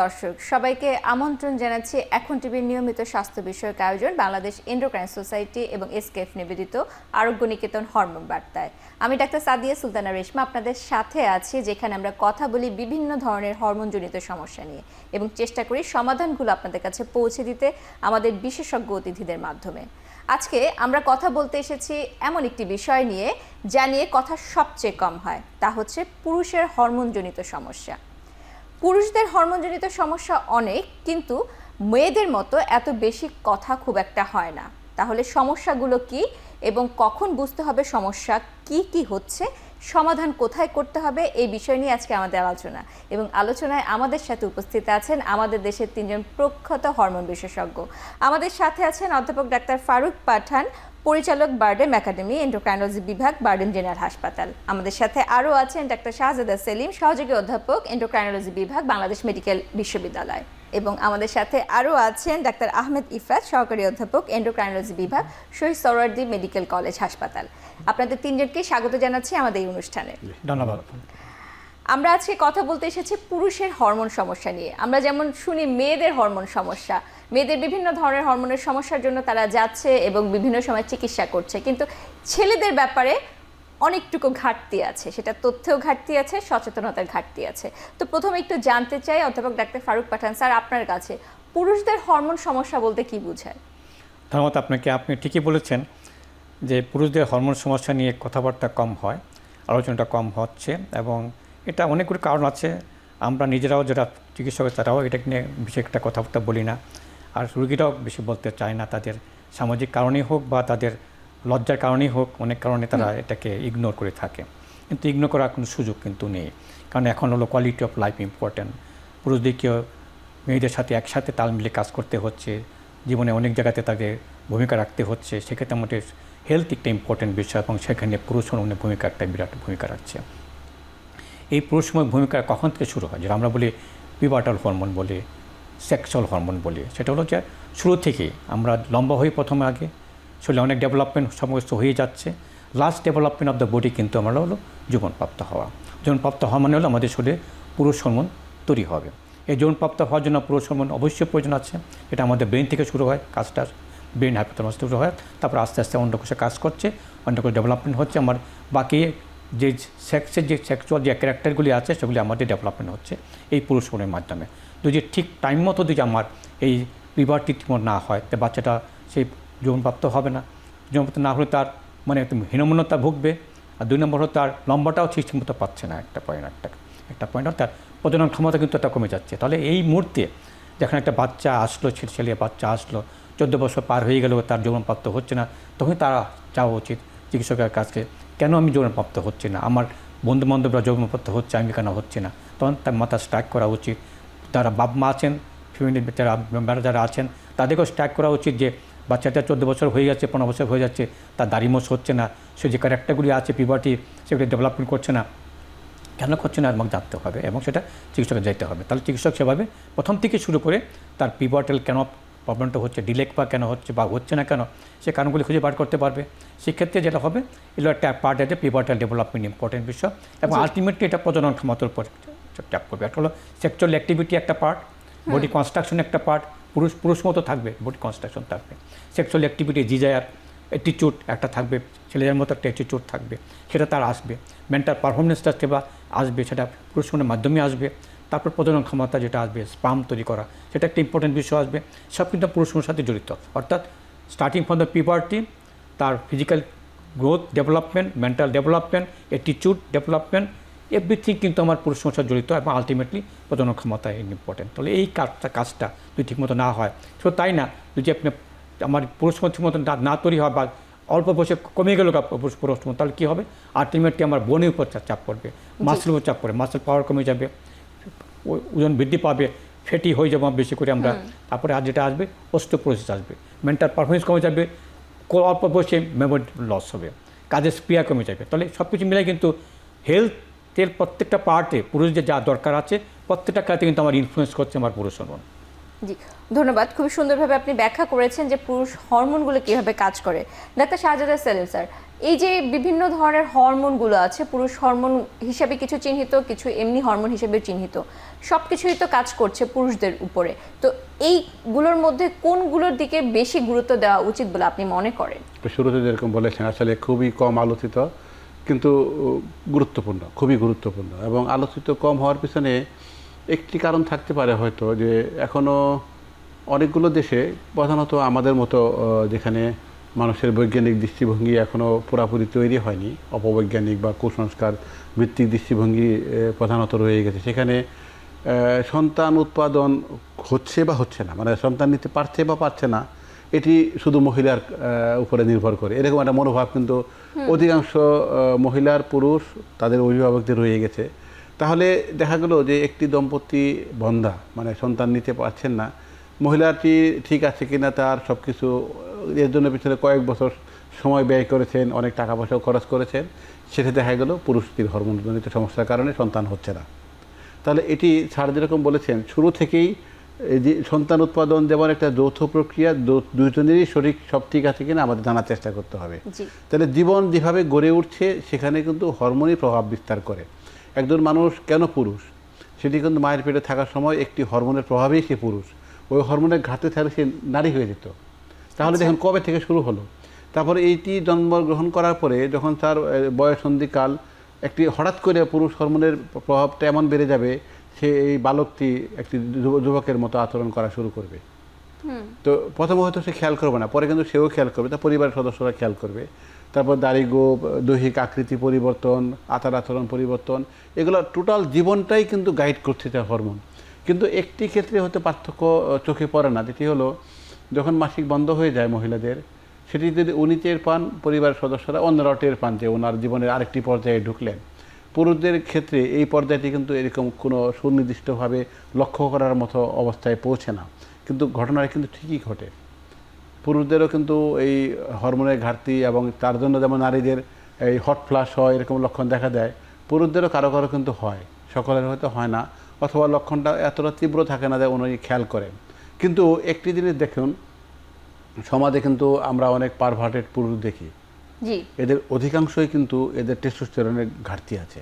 দর্শক সবাইকে আমন্ত্রণ জানাচ্ছি এখন টিভির নিয়মিত স্বাস্থ্য বিষয়ক আয়োজন বাংলাদেশ এন্ডোক্রাইন সোসাইটি এবং এসকেএফ নিবেদিত আরোগ্য নিকেতন হরমোন বার্তায়। আমি ডাক্তার সাদিয়া সুলতানা রেশমা আপনাদের সাথে আছি, যেখানে আমরা কথা বলি বিভিন্ন ধরনের হরমোনজনিত সমস্যা নিয়ে এবং চেষ্টা করি সমাধানগুলো আপনাদের কাছে পৌঁছে দিতে আমাদের বিশেষজ্ঞ অতিথিদের মাধ্যমে। আজকে আমরা কথা বলতে এসেছি এমন একটি বিষয় নিয়ে যা নিয়ে কথা সবচেয়ে কম হয়, তা হচ্ছে পুরুষের হরমোনজনিত সমস্যা। পুরুষদের হরমোনজনিত সমস্যা অনেক, কিন্তু মেয়েদের মতো এত বেশি কথা খুব একটা হয় না। তাহলে সমস্যাগুলো কি এবং কখন বুঝতে হবে সমস্যা কি কি হচ্ছে, সমাধান কোথায় করতে হবে, এই বিষয় নিয়ে আজকে আমাদের আলোচনা। এবং আলোচনায় আমাদের সাথে উপস্থিত আছেন আমাদের দেশের 3 জন প্রখ্যাত হরমোন বিশেষজ্ঞ। আমাদের সাথে আছেন অধ্যাপক ডাক্তার ফারুক পাঠান, পরিচালক বারডেম একাডেমি এন্ডোক্রাইনোলজি বিভাগ, বারডেম জেনারেল হাসপাতাল। আমাদের সাথে আরও আছেন ডাক্তার শাহজাদা সেলিম, সহযোগী অধ্যাপক এন্ডোক্রাইনোলজি বিভাগ, বাংলাদেশ মেডিকেল বিশ্ববিদ্যালয়। এবং আমাদের সাথে আরও আছেন ডাক্তার আহমেদ ইফরাত, সহকারী অধ্যাপক এন্ডোক্রাইনোলজি বিভাগ, শহীদ সোহরাওয়ার্দী মেডিকেল কলেজ হাসপাতাল। আপনাদের 3 জনকে স্বাগত জানাচ্ছি আমাদের এই অনুষ্ঠানে। ধন্যবাদ। আমরা আজকে কথা বলতে এসেছি পুরুষের হরমোন সমস্যা নিয়ে। আমরা যেমন শুনি মেয়েদের হরমোন সমস্যা, মেয়েদের বিভিন্ন ধরনের হরমোনের সমস্যার জন্য তারা যাচ্ছে এবং বিভিন্ন সময় চিকিৎসা করছে, কিন্তু ছেলেদের ব্যাপারে অনেকটুকু ঘাটতি আছে, সেটা তথ্যেও ঘাটতি আছে, সচেতনতার ঘাটতি আছে। তো প্রথমে একটু জানতে চাই অধ্যাপক ডাক্তার ফারুক পাঠান স্যার, আপনার কাছে পুরুষদের হরমোন সমস্যা বলতে কি বোঝায়? ধন্যবাদ আপনাকে। আপনি ঠিকই বলেছেন যে পুরুষদের হরমোন সমস্যা নিয়ে কথাবার্তা কম হয়, আলোচনাটা কম হচ্ছে, এবং এটা অনেকগুলো কারণ আছে। আমরা নিজেরাও যারা চিকিৎসক তারাও এটা নিয়ে বেশি একটা কথাবার্তা বলি না, আর রুগীরাও বেশি বলতে চায় না। তাদের সামাজিক কারণেই হোক বা তাদের লজ্জার কারণেই হোক, অনেক কারণে তারা এটাকে ইগনোর করে থাকে। কিন্তু ইগনোর করার কোনো সুযোগ কিন্তু নেই, কারণ এখন হলো কোয়ালিটি অফ লাইফ ইম্পর্ট্যান্ট। পুরুষদেরকেও মেয়েদের সাথে একসাথে তাল মিলে কাজ করতে হচ্ছে, জীবনে অনেক জায়গাতে তাদের ভূমিকা রাখতে হচ্ছে। সেক্ষেত্রে আমাদের হেলথ একটা ইম্পর্ট্যান্ট বিষয়, এবং সেখানে পুরুষ হরমোনের ভূমিকা একটা বিরাট ভূমিকা রাখছে। এই পুরুষ হরমোনের ভূমিকা কখন থেকে শুরু হয়, যেটা আমরা বলি পিউবার্টাল হরমোন বলি, সেক্সুয়াল হরমোন বলি, সেটা হলো যে শুরু থেকে আমরা লম্বা হয়ে প্রথমে আগে শরীরে অনেক ডেভেলপমেন্ট সমস্ত হয়ে যাচ্ছে। Last development of the body কিন্তু আমরা হলো যৌবনপ্রাপ্ত হওয়া। যৌবনপ্রাপ্ত হওয়া মানে হলো আমাদের শরীরে পুরুষ হরমোন তৈরি হবে। এই যৌবনপ্রাপ্ত হওয়ার জন্য পুরুষ হরমোন অবশ্যই প্রয়োজন আছে। এটা আমাদের ব্রেন থেকে শুরু হয়, কাজটা ব্রেন হাইপোথ্যালামাস শুরু হয়, তারপর আস্তে আস্তে অন্ডকোষে কাজ করছে, অন্ডকোষ ডেভেলপমেন্ট হচ্ছে। আমার বাকি যে সেক্সের যে সেক্সুয়াল যে ক্যারেক্টারগুলি আছে সেগুলি আমাদের ডেভেলপমেন্ট হচ্ছে এই পুরুষ হরমোনের মাধ্যমে। যদি ঠিক টাইম মতো যদি আমার এই পিউবার্টি না হয়, তো বাচ্চাটা সেই যৌবনপ্রাপ্ত হবে না। যৌবনপ্রাপ্ত না হলে তার মানে হীনমন্যতা ভুগবে, আর 2 নম্বর হলো তার লম্বাটাও ঠিক মতো পাচ্ছে না। একটা পয়েন্ট তার প্রজনন ক্ষমতা কিন্তু একটা কমে যাচ্ছে। তাহলে এই মুহূর্তে যখন একটা বাচ্চা আসলো, ছেলে বাচ্চা আসলো, 14 বছর পার হয়ে গেলেও তার যৌবনপ্রাপ্ত হচ্ছে না, তখন তারা যাওয়া উচিত চিকিৎসকের কাছে। কেন আমি যৌবনপ্রাপ্ত হচ্ছে না, আমার বন্ধুবান্ধবরা যৌবনপ্রাপ্ত হচ্ছে, আমি কেন হচ্ছে না? তখন তার মাথা স্ট্রাইক করা উচিত। যারা বাপ মা আছেন, ফ্যামিলির যারা মেম্বার যারা আছেন, তাদেরকেও স্ট্রাইক করা উচিত যে বাচ্চাটা 14 বছর হয়ে যাচ্ছে, 15 বছর হয়ে যাচ্ছে, তার দাড়ি মোছ হচ্ছে না, সে যে ক্যারেক্টারগুলি আছে পিউবার্টি সেগুলি ডেভেলপমেন্ট করছে না, কেন করছে না আমাকে জানতে হবে, এবং সেটা চিকিৎসকে যেতে হবে। তাহলে চিকিৎসক সেভাবে প্রথম থেকে শুরু করে তার পিউবার্টাল কেন প্রবলেমটা হচ্ছে, ডিলেক বা কেন হচ্ছে বা হচ্ছে না কেন, সে কারণগুলি খুঁজে বার করতে পারবে। সেক্ষেত্রে যেটা হবে, এগুলো একটা পার্ট আছে পিউবার্টাল ডেভেলপমেন্ট ইম্পর্টেন্ট বিষয়, এবং আলটিমেটলি এটা প্রজনন ক্ষমতার উপর ট্যাপ করবে। একটা হলো সেক্সুয়াল অ্যাক্টিভিটি একটা পার্ট, বডি কনস্ট্রাকশন একটা পার্ট, পুরুষ মতো থাকবে, বডি কনস্ট্রাকশন থাকবে, সেক্সুয়াল অ্যাক্টিভিটি ডিজায়ার অ্যাটিটিউড একটা থাকবে, ছেলেদের মতো একটা অ্যাটিটিউড থাকবে, সেটা তার আসবে। মেন্টাল পারফরমেন্সটা সেবা আসবে, সেটা পুরুষ হরমোনের মাধ্যমে আসবে। তারপর প্রজনন ক্ষমতা যেটা আসবে, স্পার্ম তৈরি করা, সেটা একটা ইম্পর্টেন্ট বিষয় আসবে। সব কিন্তু পুরুষ হরমোনের সাথে জড়িত, অর্থাৎ স্টার্টিং ফ্রম দ্য পিউবার্টি, তার physical growth development, mental development, attitude development, everything কিন্তু আমার পুরুষ হরমোনের সাথে জড়িত, এবং আলটিমেটলি প্রজনন ক্ষমতা ইম্পর্টেন্ট। তাহলে এই কাজটা যদি ঠিকমতো না হয়, শুধু তাই না, যদি আপনি আমার পুরুষ হরমোন ঠিকমতো না তৈরি হয় বা অল্প বয়সে কমে গেল পুরুষ হরমোন, তাহলে কী হবে? আলটিমেটলি আমার বোনের উপর চাপ পড়বে, মাসের উপর চাপ পড়বে, মাসেল পাওয়ার কমে যাবে, ওজন বৃদ্ধি পাবে, ফ্যাটি হয়ে যাবো বেশি করে আমরা। তারপরে আর যেটা আসবে অস্টিওপোরোসিস আসবে, মেন্টাল পারফরমেন্স কমে যাবে, অল্প বয়সে মেমোরি লস হবে, কাজের স্প্রিয়া কমে যাবে। তাহলে সব কিছু মিলে কিন্তু হেলথের প্রত্যেকটা পার্টে পুরুষদের যা দরকার আছে প্রত্যেকটা কাজে কিন্তু আমার ইনফ্লুয়েন্স করছে আমার পুরুষ হরমোন। জি, ধন্যবাদ। খুব সুন্দরভাবে আপনি ব্যাখ্যা করেছেন যে পুরুষ হরমোনগুলো কীভাবে কাজ করে। ডাক্তার শাহজাদা সেলিম স্যার, এই যে বিভিন্ন ধরনের হরমোনগুলো আছে, পুরুষ হরমোন হিসেবে কিছু চিহ্নিত, কিছু এমনি হরমোন হিসেবে চিহ্নিত, সব কিছুই তো কাজ করছে পুরুষদের উপরে। তো এইগুলোর মধ্যে কোনগুলোর দিকে বেশি গুরুত্ব দেওয়া উচিত বলে আপনি মনে করেন? শুরুতে যেরকম বলেছেন, আসলে খুবই কম আলোচিত কিন্তু গুরুত্বপূর্ণ, খুবই গুরুত্বপূর্ণ। এবং আলোচিত কম হওয়ার পিছনে একটি কারণ থাকতে পারে হয়তো, যে এখনও অনেকগুলো দেশে, প্রধানত আমাদের মতো যেখানে মানুষের বৈজ্ঞানিক দৃষ্টিভঙ্গি এখনও পুরাপুরি তৈরি হয়নি, অপবৈজ্ঞানিক বা কুসংস্কার ভিত্তিক দৃষ্টিভঙ্গি প্রধানত রয়ে গেছে, সেখানে সন্তান উৎপাদন হচ্ছে বা হচ্ছে না, মানে সন্তান নিতে পারছে বা পারছে না, এটি শুধু মহিলার উপরে নির্ভর করে, এরকম একটা মনোভাব কিন্তু অধিকাংশ মহিলার, পুরুষ, তাদের অভিভাবকদের রয়ে গেছে। তাহলে দেখা গেল যে একটি দম্পতি বন্ধা, মানে সন্তান নিতে পারছেন না, মহিলাটি ঠিক আছে কিনা তার সব কিছু, এর জন্য পিছনে কয়েক বছর সময় ব্যয় করেছেন, অনেক টাকা পয়সাও খরচ করেছেন, সেটা দেখা গেল পুরুষটির হরমোনজনিত সমস্যার কারণে সন্তান হচ্ছে না। তাহলে এটি স্যার যেরকম বলেছেন, শুরু থেকেই যে সন্তান উৎপাদন যেমন একটা যৌথ প্রক্রিয়া, দুজনেরই শরীর সব ঠিক আছে কিনা আমাদের জানার চেষ্টা করতে হবে। তাহলে জীবন যেভাবে গড়ে উঠছে সেখানে কিন্তু হরমোনই প্রভাব বিস্তার করে। একজন মানুষ কেন পুরুষ, সেটি কিন্তু মায়ের পেটে থাকার সময় একটি হরমোনের প্রভাবেই সে পুরুষ, ওই হরমোনের ঘাটতি থাকলে সে নারী হয়ে যেত। তাহলে দেখুন কবে থেকে শুরু হলো। তারপরে এইটি জন্মগ্রহণ করার পরে যখন তার বয়ঃসন্ধিকাল, একটি হঠাৎ করে পুরুষ হরমোনের প্রভাবটা এমন বেড়ে যাবে, সে এই বালকটি একটি যুবকের মতো আচরণ করা শুরু করবে। তো প্রথমে হয়তো সে খেয়াল করবে না, পরে কিন্তু সেও খেয়াল করবে, তার পরিবারের সদস্যরা খেয়াল করবে। তারপর দাড়ি গোঁফ, দৈহিক আকৃতি পরিবর্তন, আচার আচরণ পরিবর্তন, এগুলো টোটাল জীবনটাই কিন্তু গাইড করছে তার হরমোন। কিন্তু একটি ক্ষেত্রে হয়তো পার্থক্য চোখে পড়ে না, যেটি হলো যখন মাসিক বন্ধ হয়ে যায় মহিলাদের, সেটি যদি উনি টের পান, পরিবারের সদস্যরা অন্যরাও টের পান যে ওনার জীবনের আরেকটি পর্যায়ে ঢুকলেন। পুরুষদের ক্ষেত্রে এই পর্যায়টি কিন্তু এরকম কোনো সুনির্দিষ্টভাবে লক্ষ্য করার মতো অবস্থায় পৌঁছে না, কিন্তু ঘটনাটা কিন্তু ঠিকই ঘটে। পুরুষদেরও কিন্তু এই হরমোনের ঘাটতি, এবং তার জন্য যেমন নারীদের এই হট ফ্লাশ হয়, এরকম লক্ষণ দেখা দেয়, পুরুষদেরও কারো কারো কিন্তু হয়, সকলের হয়তো হয় না, অথবা লক্ষণটা এতটা তীব্র থাকে না যে উনি খেয়াল করেন। কিন্তু একটি জিনিস দেখুন, সমাজে কিন্তু আমরা অনেক পারভার্টেড পুরুষ দেখি, এদের অধিকাংশই কিন্তু এদের টেস্টোস্টেরনের ঘাটতি আছে।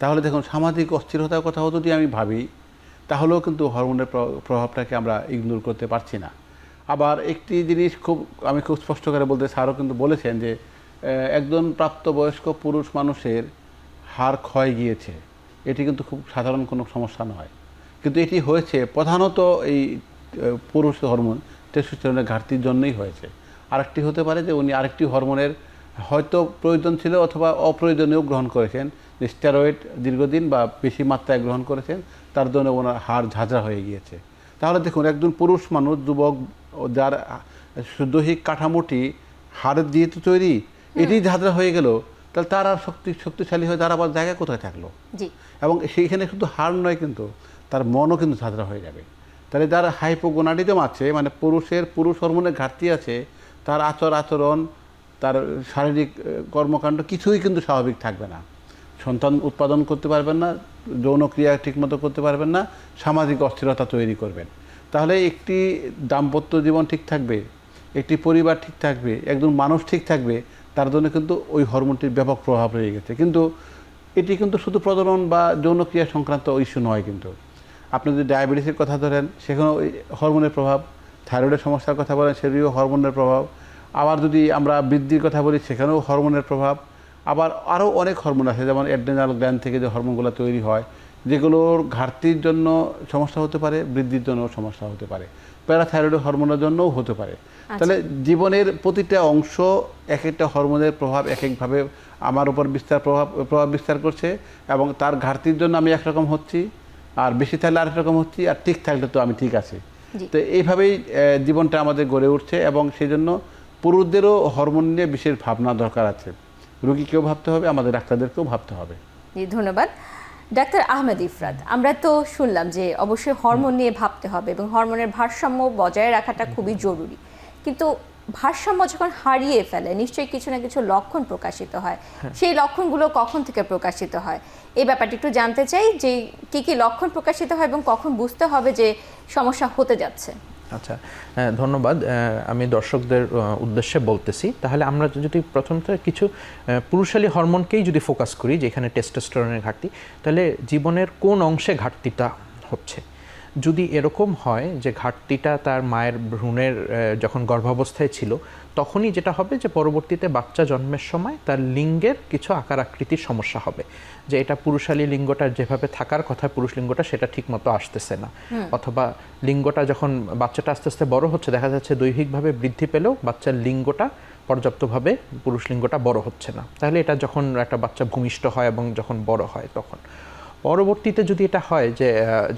তাহলে দেখুন, সামাজিক অস্থিরতার কথাও যদি আমি ভাবি, তাহলেও কিন্তু হরমোনের প্রভাবটাকে আমরা ইগনোর করতে পারছি না। আবার একটি জিনিস আমি খুব স্পষ্ট করে বলতে, স্যারও কিন্তু বলেছেন যে একজন প্রাপ্তবয়স্ক পুরুষ মানুষের হাড় ক্ষয় গিয়েছে, এটি কিন্তু খুব সাধারণ কোনো সমস্যা নয়, কিন্তু এটি হয়েছে প্রধানত এই পুরুষ হরমোন টেস্টোস্টেরনের ঘাটতির জন্যই হয়েছে। আরেকটি হতে পারে যে উনি আরেকটি হরমোনের হয়তো প্রয়োজন ছিল, অথবা অপ্রয়োজনীয় গ্রহণ করেছেন, যে স্টেরয়েড দীর্ঘদিন বা বেশি মাত্রায় গ্রহণ করেছেন, তার জন্য ওনার হাড় ঝাঁঝরা হয়ে গিয়েছে। তাহলে দেখুন, একজন পুরুষ মানুষ, যুবক, যার দৈহিক কাঠামোটি হাড়ের দিয়ে তো তৈরি, এটি ঝাঁঝরা হয়ে গেল, তাহলে তার আর শক্তিশালী হয়ে তার আবার জায়গা কোথায় থাকলো? এবং সেইখানে শুধু হাড় নয়, কিন্তু তার মনও কিন্তু ঝাঁঝরা হয়ে যাবে। তাহলে যার হাইপোগোনাডিজম আছে, মানে পুরুষ হরমোনের ঘাটতি আছে, তার আচরণ, তার শারীরিক কর্মকাণ্ড কিছুই কিন্তু স্বাভাবিক থাকবে না, সন্তান উৎপাদন করতে পারবেন না, যৌনক্রিয়া ঠিকমতো করতে পারবেন না, সামাজিক অস্থিরতা তৈরি করবেন। তাহলে একটি দাম্পত্য জীবন ঠিক থাকবে, একটি পরিবার ঠিক থাকবে, একজন মানুষ ঠিক থাকবে, তার জন্য কিন্তু ওই হরমোনটির ব্যাপক প্রভাব রয়ে গেছে। কিন্তু এটি কিন্তু শুধু প্রজনন বা যৌনক্রিয়া সংক্রান্ত ইস্যু নয়, কিন্তু আপনি যদি ডায়াবেটিসের কথা ধরেন, সেখানেও ওই হরমোনের প্রভাব, থাইরয়েডের সমস্যার কথা বলেন, সেটিও হরমোনের প্রভাব। আবার যদি আমরা বৃদ্ধির কথা বলি, সেখানেও হরমোনের প্রভাব। আবার আরও অনেক হরমোন আছে, যেমন অ্যাড্রেনাল গ্ল্যান্ড থেকে যে হরমোনগুলো তৈরি হয়, যেগুলোর ঘাটতির জন্য সমস্যা হতে পারে, বৃদ্ধির জন্য সমস্যা হতে পারে, প্যারাথাইরয়েড হরমোনের জন্যও হতে পারে। তাহলে জীবনের প্রতিটা অংশ এক একটা হরমোনের প্রভাব এক একভাবে আমার উপর প্রভাব বিস্তার করছে, এবং তার ঘাটতির জন্য আমি একরকম হচ্ছি, আর বেশি থাকলে আরেক রকম হচ্ছি, আর ঠিক থাকলে তো আমি ঠিক আছি। তো এইভাবেই জীবনটা আমাদের গড়ে উঠছে, এবং সেই জন্য পুরুষদেরও হরমোন নিয়ে বিশেষ ভাবনা দরকার আছে। রোগীকেও ভাবতে হবে, আমাদের ডাক্তারদেরকেও ভাবতে হবে। ধন্যবাদ ডাক্তার আহমেদ ইফরাত। আমরা তো শুনলাম যে অবশ্যই হরমোন নিয়ে ভাবতে হবে, এবং হরমোনের ভারসাম্য বজায় রাখাটা খুবই জরুরি। কিন্তু ভারসাম্য যখন হারিয়ে ফেলে, নিশ্চয়ই কিছু না কিছু লক্ষণ প্রকাশিত হয়। সেই লক্ষণগুলো কখন থেকে প্রকাশিত হয়, এই ব্যাপারটা একটু জানতে চাই, যে কি কি লক্ষণ প্রকাশিত হয় এবং কখন বুঝতে হবে যে সমস্যা হতে যাচ্ছে। আচ্ছা, ধন্যবাদ। আমি দর্শকদের উদ্দেশ্যে বলতেছি, তাহলে আমরা যদি প্রথমত কিছু পুরুষালী হরমোনকেই যদি ফোকাস করি, যেখানে টেস্টোস্টেরনের ঘাটতি, তাহলে জীবনের কোন অংশে ঘাটতিটা হচ্ছে। যদি এরকম হয় যে ঘাটতিটা তার মায়ের ভ্রূণের যখন গর্ভাবস্থায় ছিল, তখনই যেটা হবে যে পরবর্তীতে বাচ্চা জন্মের সময় তার লিঙ্গের কিছু আকার আকৃতির সমস্যা হবে, যে এটা পুরুষালী লিঙ্গটা যেভাবে থাকার কথা পুরুষ লিঙ্গটা সেটা ঠিক মতো আসতেছে না, অথবা লিঙ্গটা যখন বাচ্চাটা আস্তে আস্তে বড় হচ্ছে দেখা যাচ্ছে দৈহিকভাবে বৃদ্ধি পেলেও বাচ্চার লিঙ্গটা পর্যাপ্তভাবে পুরুষ লিঙ্গটা বড় হচ্ছে না। তাহলে এটা যখন একটা বাচ্চা ভূমিষ্ঠ হয় এবং যখন বড় হয়, তখন পরবর্তীতে যদি এটা হয় যে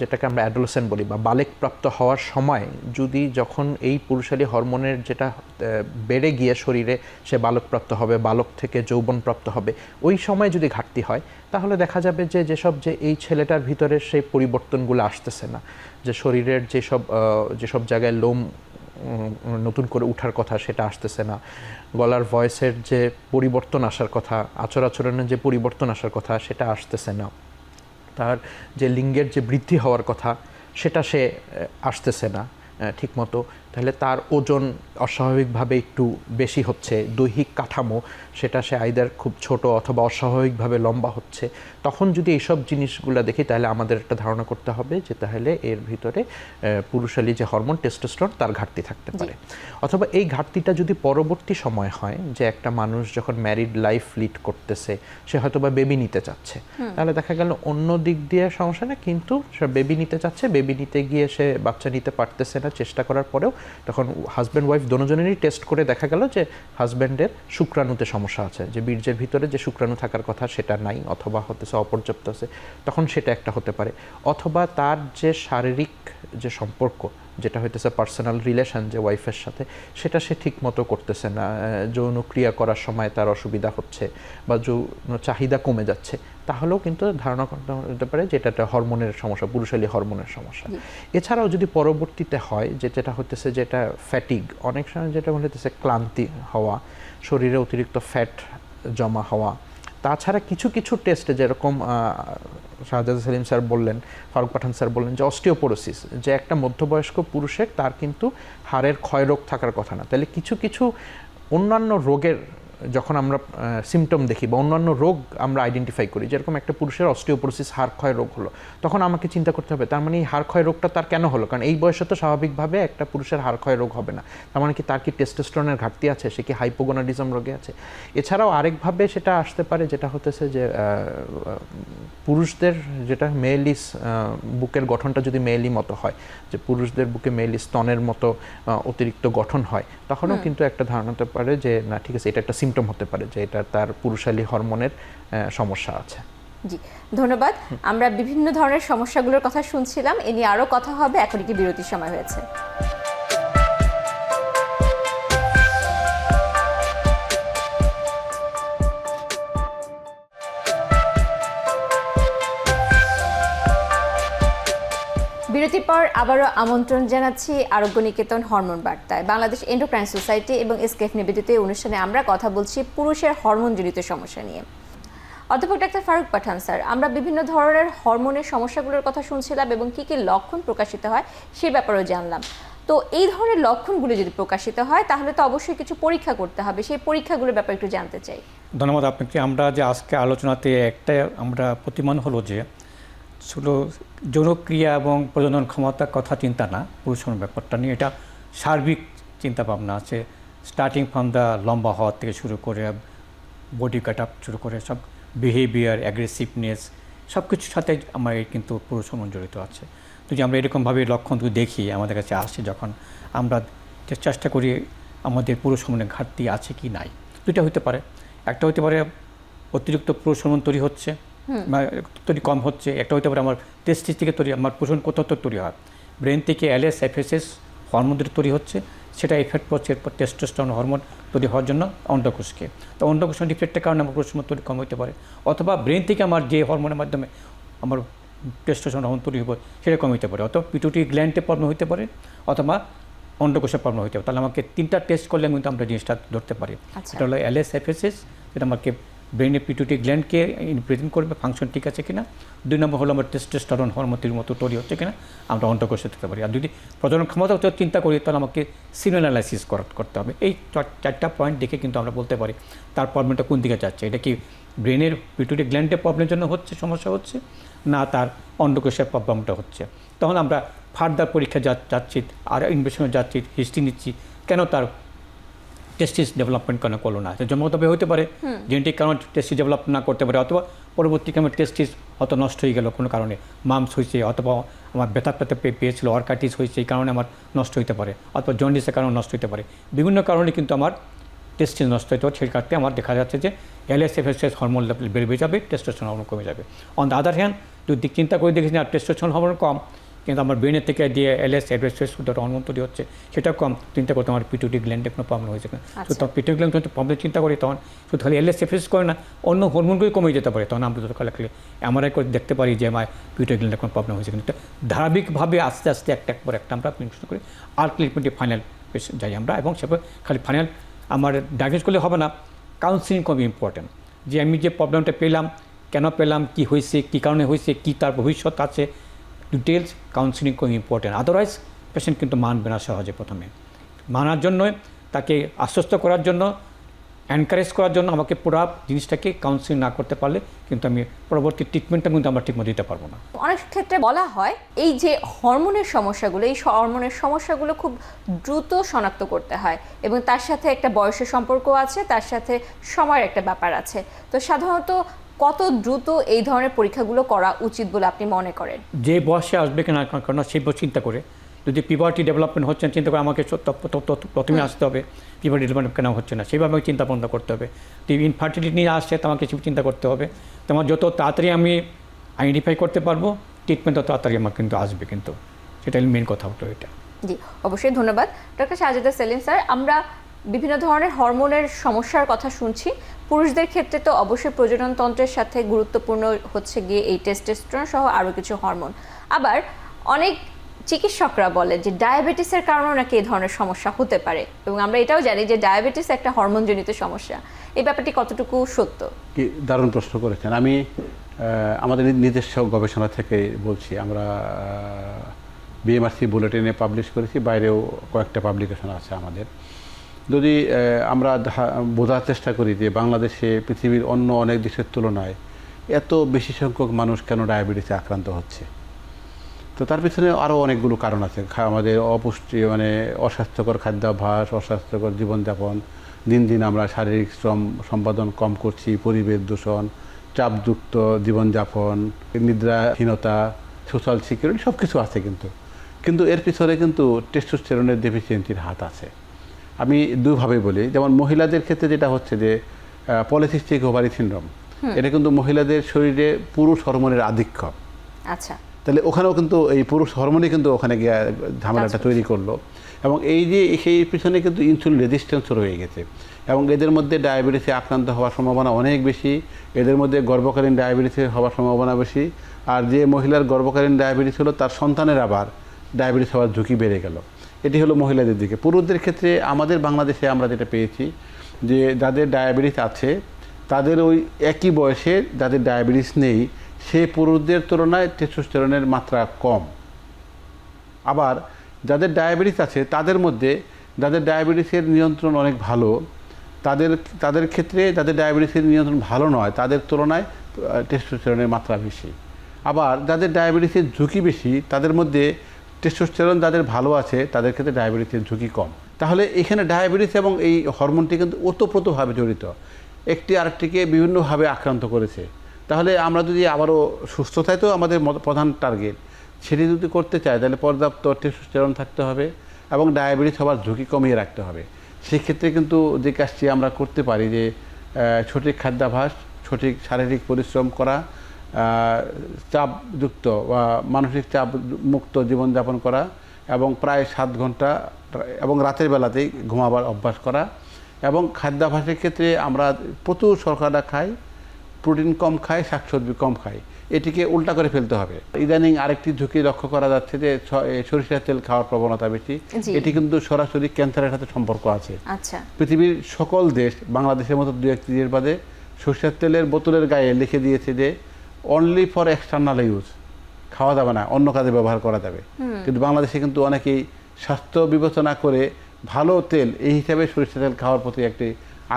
যেটাকে আমরা অ্যাডোলেসেন্ট বলি বা বালেকপ্রাপ্ত হওয়ার সময় যদি যখন এই পুরুষালী হরমোনের যেটা বেড়ে গিয়ে শরীরে সে বালকপ্রাপ্ত হবে, বালক থেকে যৌবনপ্রাপ্ত হবে, ওই সময় যদি ঘাটতি হয় তাহলে দেখা যাবে যে যে এই ছেলেটার ভিতরে সেই পরিবর্তনগুলো আসতেছে না, যে শরীরের যেসব জায়গায় লোম নতুন করে উঠার কথা সেটা আসতেছে না, গলার ভয়েসের যে পরিবর্তন আসার কথা, আচরণের যে পরিবর্তন আসার কথা সেটা আসতেছে না, তার যে লিঙ্গের যে বৃদ্ধি হওয়ার কথা সেটা সে আসতেছে না ঠিকমতো, তাহলে তার ওজন অস্বাভাবিকভাবে একটু বেশি হচ্ছে, দৈহিক কাঠামো সেটা সে আইদার খুব ছোট অথবা অস্বাভাবিকভাবে লম্বা হচ্ছে, তখন যদি এইসব জিনিসগুলো দেখি তাহলে আমাদের একটা ধারণা করতে হবে যে তাহলে এর ভিতরে পুরুষালী যে হরমোন টেস্টোস্টেরন তার ঘাটতি থাকতে পারে। অথবা এই ঘাটতিটা যদি পরবর্তী সময় হয় যে একটা মানুষ যখন ম্যারিড লাইফ লিড করতেছে, সে হয়তো বা বেবি নিতে চাচ্ছে, তাহলে দেখা গেল অন্য দিক দিয়ে সমস্যা না, কিন্তু সে বেবি নিতে চাচ্ছে, বেবি নিতে গিয়ে সে বাচ্চা নিতে পারতেছে না চেষ্টা করার পরেও, তখন হাজব্যান্ড ওয়াইফ দুজনেরই টেস্ট করে দেখা গেল যে হাজব্যান্ডের শুক্রাণুতে সমস্যা আছে, যে বীর্যের ভিতরে যে শুক্রাণু থাকার কথা সেটা নাই, অথবা হতেছে অপর্যাপ্ত আছে, তখন সেটা একটা হতে পারে। অথবা তার যে শারীরিক যে সম্পর্ক যেটা হইতেছে পার্সোনাল রিলেশন যে ওয়াইফের সাথে, সেটা সে ঠিক মতো করতেছে না, যৌন ক্রিয়া করার সময় তার অসুবিধা হচ্ছে বা যৌন চাহিদা কমে যাচ্ছে, তাহলেও কিন্তু ধারণা করতে হতে পারে যে এটা একটা হরমোনের সমস্যা, পুরুষালী হরমোনের সমস্যা। এছাড়াও যদি পরবর্তীতে হয় যেটা হতেছে যেটা ফ্যাটিগ, অনেক সময় যেটা হতেছে ক্লান্তি হওয়া, শরীরে অতিরিক্ত ফ্যাট জমা হওয়া, তাছাড়া কিছু কিছু টেস্টে যেরকম শাহজাদ সেলিম স্যার বললেন, ফারুক পাঠান স্যার বললেন যে অস্টিওপোরোসিস, যে একটা মধ্যবয়স্ক পুরুষের তার কিন্তু হাড়ের ক্ষয়রোগ থাকার কথা না, তাহলে কিছু কিছু অন্যান্য রোগের যখন আমরা সিমটম দেখি বা অন্যান্য রোগ আমরা আইডেন্টিফাই করি, যেরকম একটা পুরুষের অস্টিওপোরোসিস হাড় ক্ষয় রোগ হলো, তখন আমাকে চিন্তা করতে হবে তার মানে এই হাড় ক্ষয় রোগটা তার কেন হলো, কারণ এই বয়সে তো স্বাভাবিকভাবে একটা পুরুষের হাড় ক্ষয় রোগ হবে না, তার মানে কি তার কি টেস্টোস্টেরনের ঘাটতি আছে, সে কি হাইপোগোনাডিজম রোগে আছে। এছাড়াও আরেকভাবে সেটা আসতে পারে যেটা হতেছে যে পুরুষদের যেটা মেয়েলিস বুকের গঠনটা যদি মেয়েলি মতো হয়, যে পুরুষদের বুকে মেয়েলি স্তনের মতো অতিরিক্ত গঠন হয়, তখনও কিন্তু একটা ধারণা হতে পারে যে না ঠিক আছে, এটা একটা সিমটম হতে পারে যে এটা তার পুরুষালী হরমোনের সমস্যা আছে। জি, ধন্যবাদ। আমরা বিভিন্ন ধরনের সমস্যাগুলোর কথা শুনছিলাম, এ নিয়ে আরও কথা হবে, এখন কি বিরতির সময় হয়েছে। বিরতির পর আবারও আমন্ত্রণ জানাচ্ছি আরোগ্য নিকেতন হরমোন বার্তায়। বাংলাদেশ এন্ডোক্রাইন সোসাইটি এবং এসকেএফ নিবেদিত এই অনুষ্ঠানে আমরা কথা বলছি পুরুষের হরমোনজনিত সমস্যা নিয়ে। অধ্যাপক ডাক্তার ফারুক পাঠান স্যার, আমরা বিভিন্ন ধরনের হরমোনের সমস্যাগুলোর কথা শুনছিলাম এবং কী কী লক্ষণ প্রকাশিত হয় সে ব্যাপারেও জানলাম। তো এই ধরনের লক্ষণগুলো যদি প্রকাশিত হয় তাহলে তো অবশ্যই কিছু পরীক্ষা করতে হবে, সেই পরীক্ষাগুলোর ব্যাপারে একটু জানতে চাই। ধন্যবাদ আপনাকে। আমরা যে আজকে আলোচনাতে একটা আমরা প্রতিমান হলো যে শুধু যৌনক্রিয়া এবং প্রজনন ক্ষমতার কথা চিন্তা না, পুরুষের ব্যাপারটা নিয়ে এটা সার্বিক চিন্তাভাবনা আছে, স্টার্টিং ফ্রম দ্য লম্বা হওয়ার থেকে শুরু করে বডি কাট আপ শুরু করে সব বিহেভিয়ার, অ্যাগ্রেসিভনেস সব কিছুর সাথে আমার কিন্তু পুরুষ হরমোন জড়িত আছে। যদি আমরা এরকমভাবে লক্ষণ দেখি আমাদের কাছে আসে, যখন আমরা চেষ্টা করি আমাদের পুরুষ হরমোনের ঘাটতি আছে কি নাই, দুইটা হতে পারে। একটা হতে পারে অতিরিক্ত পুরুষ হরমোন তৈরি হচ্ছে, তৈরি কম হচ্ছে। একটা হতে পারে আমার টেস্টিস থেকে তৈরি, আমার পুরুষ কোথাও তৈরি হয়, ব্রেন থেকে এলএস এফএসএস হরমোন তৈরি হচ্ছে, সেটা এফেক্ট করছে এরপর টেস্টোস্টেরন হরমোন তৈরি হওয়ার জন্য অন্ডকোষকে। তো অন্ডকোষের ডিফেক্টের কারণে আমার পুরুষ হরমোন তৈরি কম হতে পারে, অথবা ব্রেন থেকে আমার যে হরমোনের মাধ্যমে আমার টেস্টোস্টেরন হরমোন তৈরি হবে সেটা কম হতে পারে, অথবা পিটুইটারি গ্ল্যান্ডে প্রবলেম হতে পারে, অথবা অন্ডকোষের প্রবলেম হতে পারে। তাহলে আমাকে তিনটা টেস্ট করলে কিন্তু আমরা জিনিসটা ধরতে পারি। এটা হলো এলএস এফএসএস, যেটা আমাকে ব্রেনের পিটুইটারি গ্ল্যান্ডকে প্রেজেন্ট করবে, ফাংশন ঠিক আছে কিনা। 2 নম্বর হলো আমার টেস্টোস্টেরন হরমোনের মতো তৈরি হচ্ছে কিনা, আমরা অন্ডকোষে দেখতে পারি। আর যদি প্রজনন ক্ষমতা চিন্তা করি তাহলে আমাকে সিগন্যাল অ্যানালাইসিস করতে হবে। এই 4টা পয়েন্ট দেখে কিন্তু আমরা বলতে পারি তার প্রবলেমটা কোন দিকে যাচ্ছে। এটা কি ব্রেনের পিটুইটারি গ্ল্যান্ডের প্রবলেমের জন্য হচ্ছে, সমস্যা হচ্ছে, না তার অন্ডকোষের প্রবলেমটা হচ্ছে। তখন আমরা ফার্দার পরীক্ষা যাচ্ছি, আর ইনভেস্টিগেশনে যাচ্ছি, হিস্ট্রি নিচ্ছি, কেন তার টেস্টিস ডেভেলপমেন্ট কেন করলো না। জন্মগতভাবে হতে পারে, জেনেটিক কারণে টেস্টিস ডেভেলপ না করতে পারে, অথবা পরবর্তীকালে টেস্টিস হয়তো নষ্ট হয়ে গেল কোনো কারণে, মামস হয়েছে, অথবা আমার ব্যথা পেয়েছিল, অর্কাইটিস হয়েছে, এই কারণে আমার নষ্ট হতে পারে, অথবা জন্ডিসের কারণে নষ্ট হতে পারে। বিভিন্ন কারণে কিন্তু আমার টেস্টিস নষ্ট হতে পারে। সেই কারণে আমার দেখা যাচ্ছে যে LS-FSH হরমোন লেভেল বেড়ে যাবে, টেস্টোস্টেরন হরমোন কমে যাবে। অন দ্য আদার হ্যান্ড যদি চিন্তা করে দেখেছি আর টেস্টোস্টেরন হরমোন কম, কিন্তু আমার ব্রেনের থেকে দিয়ে LS-FSH হরমোন তৈরি হচ্ছে, সেটা কম, চিন্তা করতে আমার পিটুইটারি গ্ল্যান্ডে কোনো প্রবলেম হয়েছে কিনা। তো তখন পিটুইটারি গ্ল্যান্ড যদি প্রবলেম চিন্তা করি, তখন শুধু খালি LS-FSH করে না, অন্য হরমোনগুলি কমে যেতে পারে। তখন আমরা যদি খালি MRI করে দেখতে পারি যে আমার পিটুইটারি গ্ল্যান্ডে কোনো প্রবলেম হয়েছে কিনা। ধারাবাহিকভাবে আস্তে আস্তে একটা পর একটা আমরা শুরু করি, আলটিমেটলি ফাইনাল যাই আমরা। এবং সেভাবে খালি ফাইনাল আমার ডায়াগনোস করলে হবে না, কাউন্সিলিং খুবই ইম্পর্টেন্ট। যে আমি যে প্রবলেমটা পেলাম, কেন পেলাম, কী হয়েছে, কী কারণে হয়েছে, কী তার ভবিষ্যৎ আছে, ডিটেলস কাউন্সিলিং খুবই ইম্পর্টেন্ট। আদারওয়াইজ পেশেন্ট কিন্তু মানবে না সহজে। প্রথমে মানার জন্য, তাকে আশ্বস্ত করার জন্য, এনকারেজ করার জন্য আমাকে পুরো জিনিসটাকে কাউন্সিলিং না করতে পারলে কিন্তু আমি পরবর্তী ট্রিটমেন্টটা কিন্তু আমরা ঠিকমতো দিতে পারবো না। অনেক ক্ষেত্রে বলা হয় এই যে হরমোনের সমস্যাগুলো, এই হরমোনের সমস্যাগুলো খুব দ্রুত শনাক্ত করতে হয়, এবং তার সাথে একটা বয়সের সম্পর্ক আছে, তার সাথে সময়ের একটা ব্যাপার আছে। তো সাধারণত কত দ্রুত এই ধরনের পরীক্ষাগুলো করা উচিত বলে আপনি মনে করেন? যে বয়সে আসবে কিনা কেন সেই চিন্তা করে, যদি পিউবার্টি ডেভেলপমেন্ট হচ্ছে না, চিন্তা করে আমাকে প্রথমে আসতে হবে পিউবার্টি ডেভেলপমেন্ট কেন হচ্ছে না, সেইভাবে আমি চিন্তা ভাবনা করতে হবে। তো ইনফার্টিলিটি নিয়ে আসছে, তো আমাকে চিন্তা করতে হবে। তোমার যত তাড়াতাড়ি আমি আইডেন্টিফাই করতে পারবো, ট্রিটমেন্ট তত তাড়াতাড়ি আমার কিন্তু আসবে, কিন্তু সেটাই মেন কথা হতো এটা। জি, অবশ্যই ধন্যবাদ ডক্টর শাহজাদা সেলিম স্যার। আমরা বিভিন্ন ধরনের হরমোনের সমস্যার কথা শুনছি। পুরুষদের ক্ষেত্রে তো অবশ্যই প্রজনন তন্ত্রের সাথে গুরুত্বপূর্ণ হচ্ছে গিয়ে এই টেস্টোস্টেরন সহ আরও কিছু হরমোন। আবার অনেক চিকিৎসকরা বলে যে ডায়াবেটিসের কারণেও নাকি এই ধরনের সমস্যা হতে পারে, এবং আমরা এটাও জানি যে ডায়াবেটিস একটা হরমোনজনিত সমস্যা। এই ব্যাপারটি কতটুকু সত্য? কি দারুণ প্রশ্ন করেছেন। আমি আমাদের নিজস্ব গবেষণা থেকে বলছি, আমরা BMRC বুলেটিনে পাবলিশ করেছি, বাইরেও কয়েকটা পাবলিকেশন আছে আমাদের। যদি আমরা বোঝার চেষ্টা করি যে বাংলাদেশে পৃথিবীর অন্য অনেক দেশের তুলনায় এত বেশি সংখ্যক মানুষ কেন ডায়াবেটিসে আক্রান্ত হচ্ছে, তো তার পিছনে আরও অনেকগুলো কারণ আছে। আমাদের অপুষ্টি, মানে অস্বাস্থ্যকর খাদ্যাভ্যাস, অস্বাস্থ্যকর জীবনযাপন, দিন দিন আমরা শারীরিক শ্রম সম্পাদন কম করছি, পরিবেশ দূষণ, চাপযুক্ত জীবনযাপন, নিদ্রাহীনতা, সোশ্যাল সিকিউরিটি, সব কিছু আছে। কিন্তু এর পিছনে কিন্তু টেস্টোস্টেরনের ডেফিসিয়েন্সির হাত আছে। আমি দুভাবে বলি, যেমন মহিলাদের ক্ষেত্রে যেটা হচ্ছে যে পলিসিস্টিক ওভারি সিনড্রোম, এটা কিন্তু মহিলাদের শরীরে পুরুষ হরমোনের আধিক্য। আচ্ছা, তাহলে ওখানেও কিন্তু এই পুরুষ হরমোনই কিন্তু ওখানে গিয়ে ঝামেলাটা তৈরি করলো। এবং এই যে সেই পিছনে কিন্তু ইনসুলিন রেজিস্ট্যান্সও রয়ে গেছে, এবং এদের মধ্যে ডায়াবেটিসে আক্রান্ত হওয়ার সম্ভাবনা অনেক বেশি। এদের মধ্যে গর্ভকালীন ডায়াবেটিসে হওয়ার সম্ভাবনা বেশি। আর যে মহিলার গর্ভকালীন ডায়াবেটিস হলো, তার সন্তানের আবার ডায়াবেটিস হওয়ার ঝুঁকি বেড়ে গেল। এটি হলো মহিলাদের দিকে। পুরুষদের ক্ষেত্রে আমাদের বাংলাদেশে আমরা যেটা পেয়েছি যে যাদের ডায়াবেটিস আছে, তাদের ওই একই বয়সে যাদের ডায়াবেটিস নেই, সে পুরুষদের তুলনায় টেস্টোস্টেরনের মাত্রা কম। আবার যাদের ডায়াবেটিস আছে, তাদের মধ্যে যাদের ডায়াবেটিসের নিয়ন্ত্রণ অনেক ভালো, তাদের ক্ষেত্রে যাদের ডায়াবেটিসের নিয়ন্ত্রণ ভালো নয়, তাদের তুলনায় টেস্টোস্টেরনের মাত্রা বেশি। আবার যাদের ডায়াবেটিসের ঝুঁকি বেশি, তাদের মধ্যে টেস্টোস্টেরন যাদের ভালো আছে, তাদের ক্ষেত্রে ডায়াবেটিসের ঝুঁকি কম। তাহলে এখানে ডায়াবেটিস এবং এই হরমোনটি কিন্তু ওতপ্রোতভাবে জড়িত, একটি আরেকটিকে বিভিন্নভাবে আক্রান্ত করেছে। তাহলে আমরা যদি আবারও সুস্থতায় তো আমাদের প্রধান টার্গেট, সেটি যদি করতে চাই, তাহলে পর্যাপ্ত টেস্টোস্টেরন থাকতে হবে এবং ডায়াবেটিস হওয়ার ঝুঁকি কমিয়ে রাখতে হবে। সেক্ষেত্রে কিন্তু যে কাজটি আমরা করতে পারি যে সঠিক খাদ্যাভ্যাস, সঠিক শারীরিক পরিশ্রম করা, চাপযুক্ত বা মানসিক চাপ মুক্ত জীবনযাপন করা, এবং প্রায় 7 ঘন্টা এবং রাতের বেলাতেই ঘুমাবার অভ্যাস করা, এবং খাদ্যাভ্যাসের ক্ষেত্রে আমরা প্রচুর শর্করা খাই, প্রোটিন কম খাই, শাকসবজি কম খাই। এটিকে উল্টা করে ফেলতে হবে। ইদানিং আরেকটি ঝুঁকি লক্ষ্য করা যাচ্ছে যে সরিষার তেল খাওয়ার প্রবণতা বেশি। এটি কিন্তু সরাসরি ক্যান্সারের সাথে সম্পর্ক আছে। আচ্ছা, পৃথিবীর সকল দেশ, বাংলাদেশের মতো 2-1 দেশের বাদে সরষের তেলের বোতলের গায়ে লিখে দিয়েছে যে অনলি ফর এক্সটার্নাল ইউজ, খাওয়া যাবে না, অন্য কাজে ব্যবহার করা যাবে। কিন্তু বাংলাদেশে কিন্তু অনেকেই স্বাস্থ্য বিবেচনা করে ভালো তেল এই হিসাবে সরিষার তেল খাওয়ার প্রতি একটি